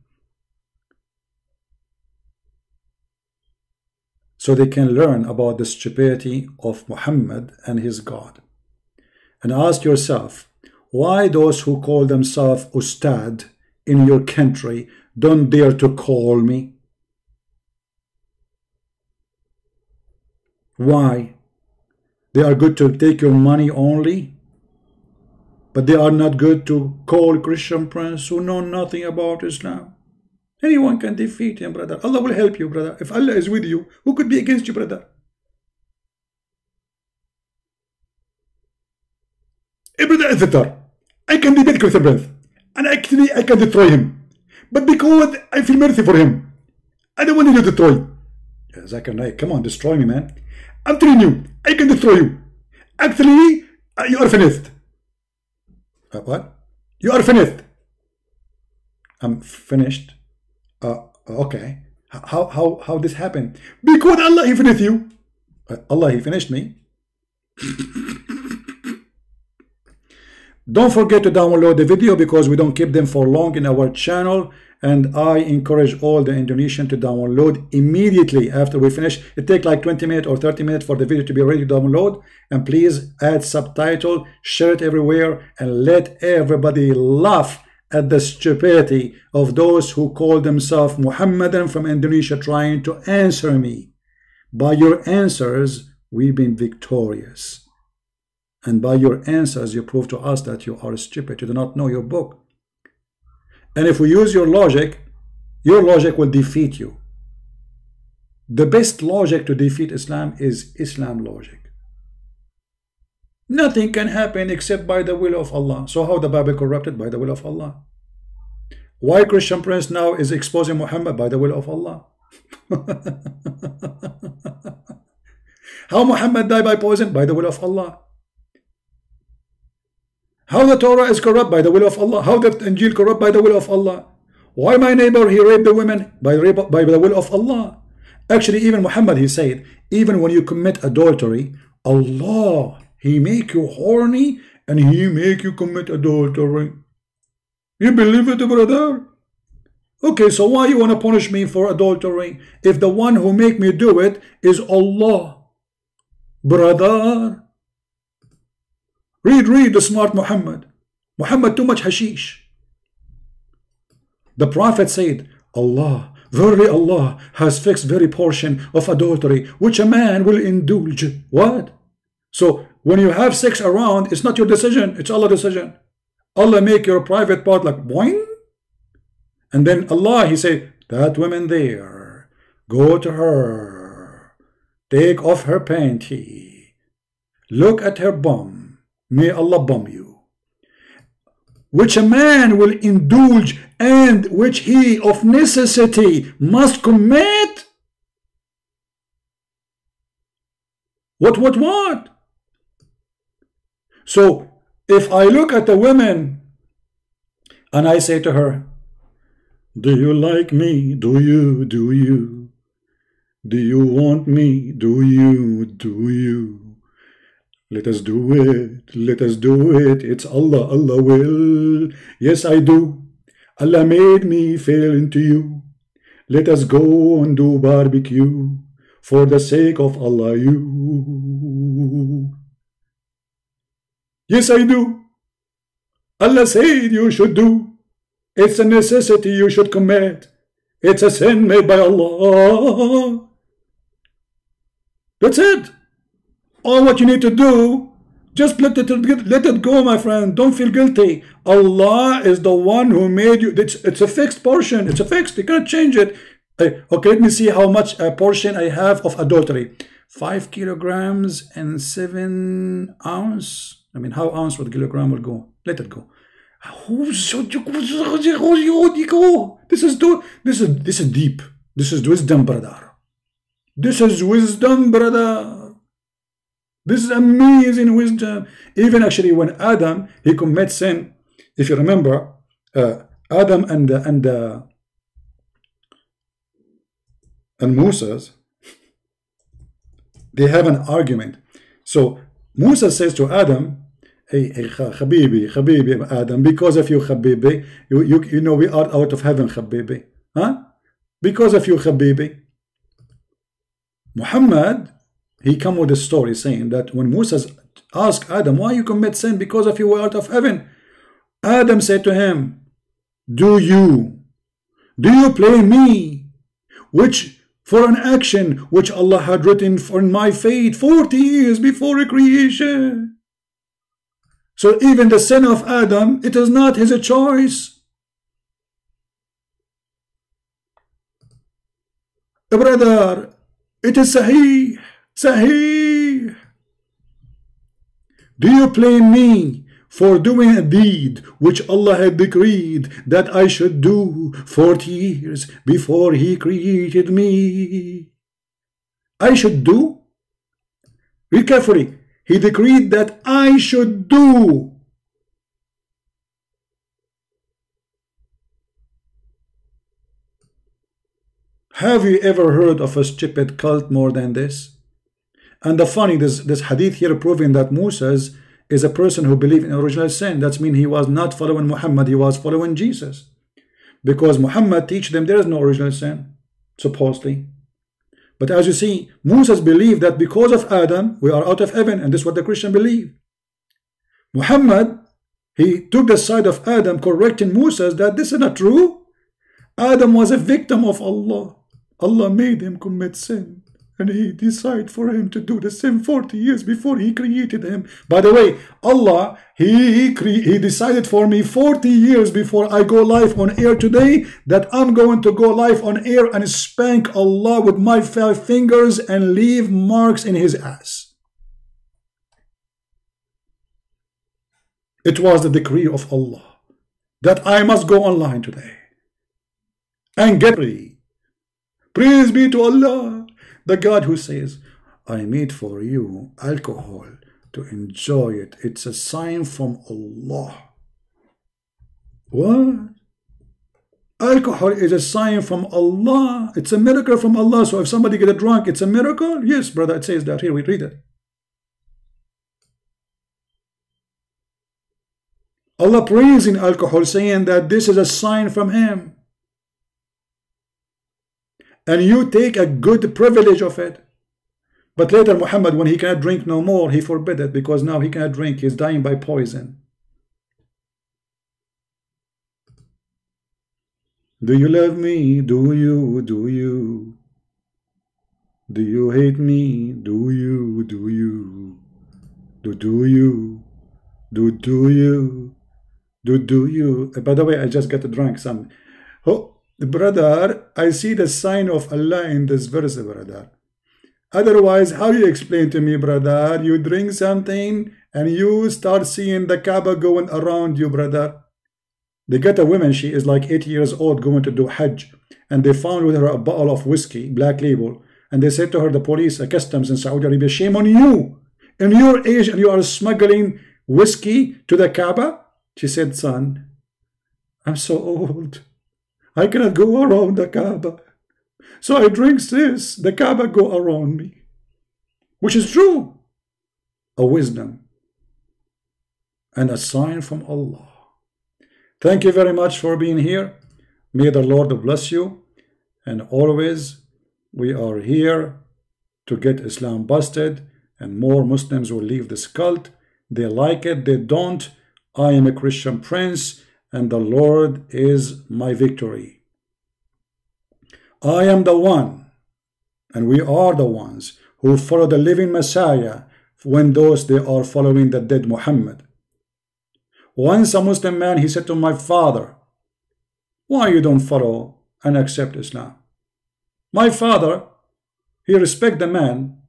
so they can learn about the stupidity of Muhammad and his God. And ask yourself, why those who call themselves Ustad in your country don't dare to call me? Why? They are good to take your money only, but they are not good to call Christian prince who know nothing about Islam. Anyone can defeat him, brother. Allah will help you, brother. If Allah is with you, who could be against you, brother? Brother Azithar, I can debate with a breath, and actually I can destroy him. But because I feel mercy for him, I don't want you to destroy. Zakir Naik, come on, destroy me, man. I'm telling you, I can destroy you. Actually, you are finished. What? You are finished. I'm finished. Okay. How this happened? Because Allah, He finished you. Allah, He finished me. Don't forget to download the video because we don't keep them for long in our channel, and I encourage all the Indonesian to download immediately after we finish. It takes like 20 minutes or 30 minutes for the video to be ready to download, and please add subtitle, share it everywhere, and let everybody laugh at the stupidity of those who call themselves Muhammadan from Indonesia trying to answer me. By your answers, we've been victorious. And by your answers, you prove to us that you are stupid. You do not know your book. And if we use your logic will defeat you. The best logic to defeat Islam is Islam logic. Nothing can happen except by the will of Allah. So how the Bible corrupted? By the will of Allah. Why Christian Prince now is exposing Muhammad? By the will of Allah. How Muhammad died by poison? By the will of Allah. How the Torah is corrupt? By the will of Allah. How the Injil corrupt? By the will of Allah. Why my neighbor, he raped the women? By the will of Allah. Actually, even Muhammad, he said, even when you commit adultery, Allah, He make you horny and He make you commit adultery. You believe it, brother? Okay, so why you want to punish me for adultery if the one who make me do it is Allah? Brother, read the smart Muhammad. Muhammad too much hashish. The Prophet said, Allah, verily Allah has fixed very portion of adultery which a man will indulge. What? So when you have sex around, it's not your decision, it's Allah's decision. Allah make your private part like boing. And then Allah, He say, that woman there, go to her, take off her panty, look at her bum, may Allah bum you. Which a man will indulge and which he of necessity must commit. What? So if I look at a woman and I say to her, do you like me? Do you? Do you want me? Do you? Let us do it. It's Allah will. Yes, I do. Allah made me fall into you. Let us go and do barbecue for the sake of Allah you. Yes, I do. Allah said you should do. It's a necessity you should commit. It's a sin made by Allah. That's it. All what you need to do, just let it go, my friend. Don't feel guilty. Allah is the one who made you. It's a fixed portion. It's a fixed. You can't change it. Okay, let me see how much a portion I have of adultery. 5 kilograms and 7 ounce. I mean, how ounce would kilogram will go? Let it go. This is deep. This is wisdom, brother. This is wisdom, brother. This is amazing wisdom. Even actually when Adam, he commits sin, if you remember, Adam and Moses, they have an argument. So Moses says to Adam, hey Habibi, Adam, because of you, Habibi, you know we are out of heaven, Habibi. Huh? Because of you, Habibi. Muhammad, he come with a story saying that when Moses asked Adam, why you commit sin? Because of you were out of heaven. Adam said to him, do you blame me, which for an action which Allah had written for my fate 40 years before creation? So even the sin of Adam, it is not his choice. Brother, it is Sahih. Do you blame me for doing a deed which Allah had decreed that I should do 40 years before He created me. I should do? Read carefully. He decreed that I should do. Have you ever heard of a stupid cult more than this? And the funny, this hadith here proving that Moses is a person who believed in original sin. That means he was not following Muhammad, he was following Jesus. Because Muhammad teach them there is no original sin, supposedly. But as you see, Moses believed that because of Adam, we are out of heaven, and this is what the Christian believe. Muhammad, he took the side of Adam, correcting Moses that this is not true. Adam was a victim of Allah. Allah made him commit sin, and He decided for him to do the sin 40 years before He created him. By the way, Allah, He decided for me 40 years before I go live on air today that I'm going to go live on air and spank Allah with my 5 fingers and leave marks in His ass. It was the decree of Allah that I must go online today and get free. Praise be to Allah, the God who says, I made for you alcohol to enjoy it. It's a sign from Allah. What? Alcohol is a sign from Allah. It's a miracle from Allah. So if somebody gets drunk, it's a miracle? Yes, brother, it says that. Here, we read it. Allah praising alcohol, saying that this is a sign from Him. And you take a good privilege of it. But later Muhammad, when he cannot drink no more, he forbid it, because now he cannot drink. He's dying by poison. Do you love me? Do you? Do you? Do you hate me? Do you? Do you? Do you? Do you? Do you? By the way, I just got drunk some. Oh, brother, I see the sign of Allah in this verse, brother. Otherwise, how you explain to me, brother? You drink something and you start seeing the Kaaba going around you, brother. They got a woman, she is like 8 years old, going to do Hajj, and they found with her a bottle of whiskey, black label, and they said to her, the police, customs in Saudi Arabia, shame on you, in your age, and you are smuggling whiskey to the Kaaba. She said, son, I'm so old, I cannot go around the Kaaba, so I drink this, the Kaaba go around me, which is true, a wisdom and a sign from Allah. Thank you very much for being here. May the Lord bless you, and always we are here to get Islam busted, and more Muslims will leave this cult. They like it, they don't. I am a Christian prince, and the Lord is my victory. I am the one, and we are the ones who follow the living Messiah when those they are following the dead Muhammad. Once a Muslim man, he said to my father, why you don't follow and accept Islam? My father, he respect the man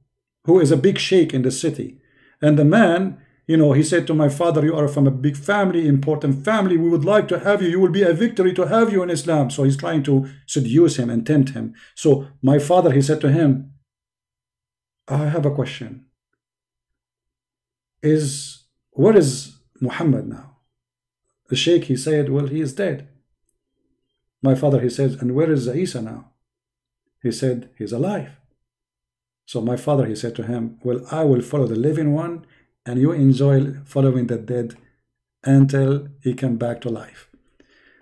who is a big sheikh in the city, and the man, you know, he said to my father, you are from a big family, important family, we would like to have you, you will be a victory to have you in Islam. So he's trying to seduce him and tempt him. So my father, he said to him, I have a question. Where is Muhammad now? The sheikh, he said, well, he is dead. My father, he says, and where is Isa now? He said, he's alive. So my father, he said to him, well, I will follow the living one, and you enjoy following the dead until he come back to life.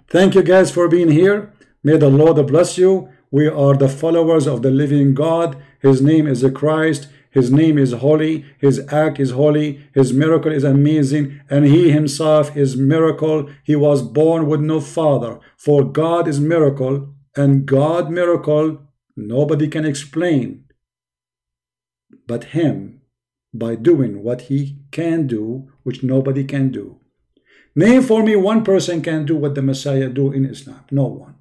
Thank you guys for being here. May the Lord bless you. We are the followers of the living God. His name is Christ. His name is holy. His act is holy. His miracle is amazing. And he himself is miracle. He was born with no father. For God is miracle. And God miracle, nobody can explain but him, by doing what he can do, which nobody can do. Name for me one person can do what the Messiah do in Islam. No one.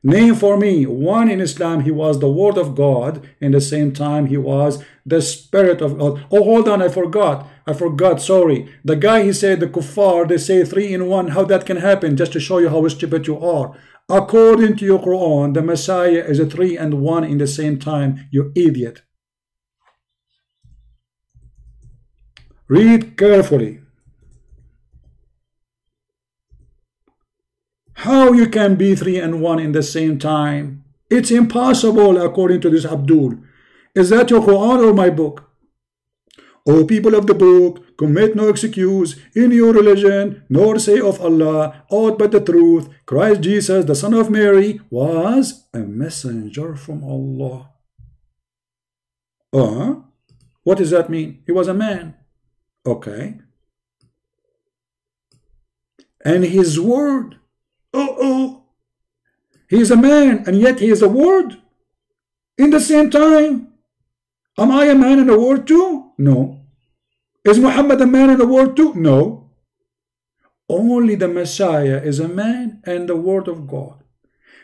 Name for me one in Islam. He was the word of God, in the same time he was the spirit of God. Oh, hold on, I forgot, sorry. The guy, he said the kuffar, they say 3 in 1. How that can happen? Just to show you how stupid you are. According to your Quran, the Messiah is a 3 and 1 in the same time, you idiot. Read carefully. How you can be 3 and 1 in the same time? It's impossible according to this Abdul. Is that your Quran or my book? O people of the book, commit no excuse in your religion, nor say of Allah aught but the truth. Christ Jesus, the son of Mary, was a messenger from Allah. What does that mean? He was a man. Okay. And his word. He is a man, and yet he is a word in the same time. Am I a man and a word too? No. Is Muhammad a man and a word too? No. Only the Messiah is a man and the word of God.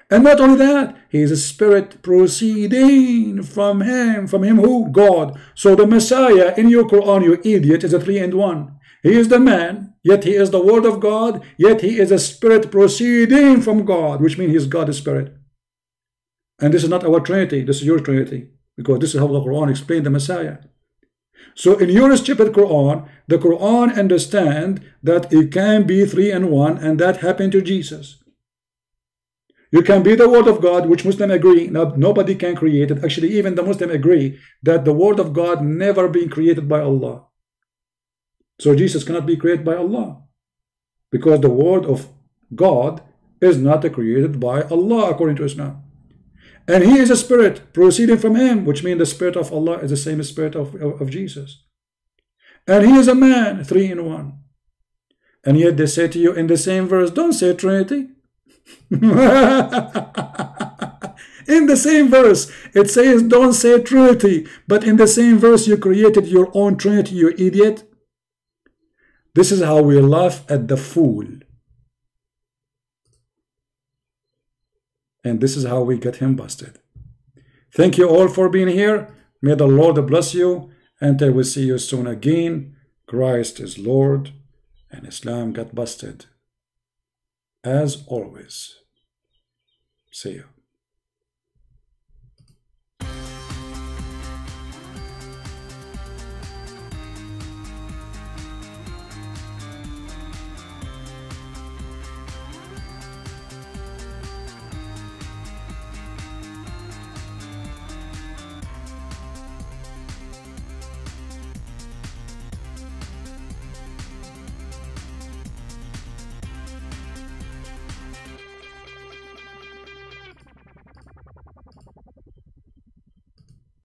And not only that, he is a spirit proceeding from him. From him who? God. So the Messiah in your Quran, you idiot, is a 3 and 1. He is the man, yet he is the word of God, yet he is a spirit proceeding from God, which means he is God's spirit. And this is not our Trinity, this is your Trinity, because this is how the Quran explained the Messiah. So in your stupid Quran, the Quran understand that it can be 3 and 1, and that happened to Jesus. You can be the word of God, which Muslims agree. Now, nobody can create it. Actually, even the Muslims agree that the word of God never been created by Allah. So Jesus cannot be created by Allah, because the word of God is not created by Allah according to Islam. And he is a spirit proceeding from him, which means the spirit of Allah is the same spirit of Jesus. And he is a man, 3 in 1. And yet they say to you in the same verse, don't say Trinity. In the same verse, it says don't say Trinity, but in the same verse you created your own Trinity, you idiot. This is how we laugh at the fool. And this is how we get him busted. Thank you all for being here. May the Lord bless you. And I will see you soon again. Christ is Lord. And Islam got busted. As always. See you.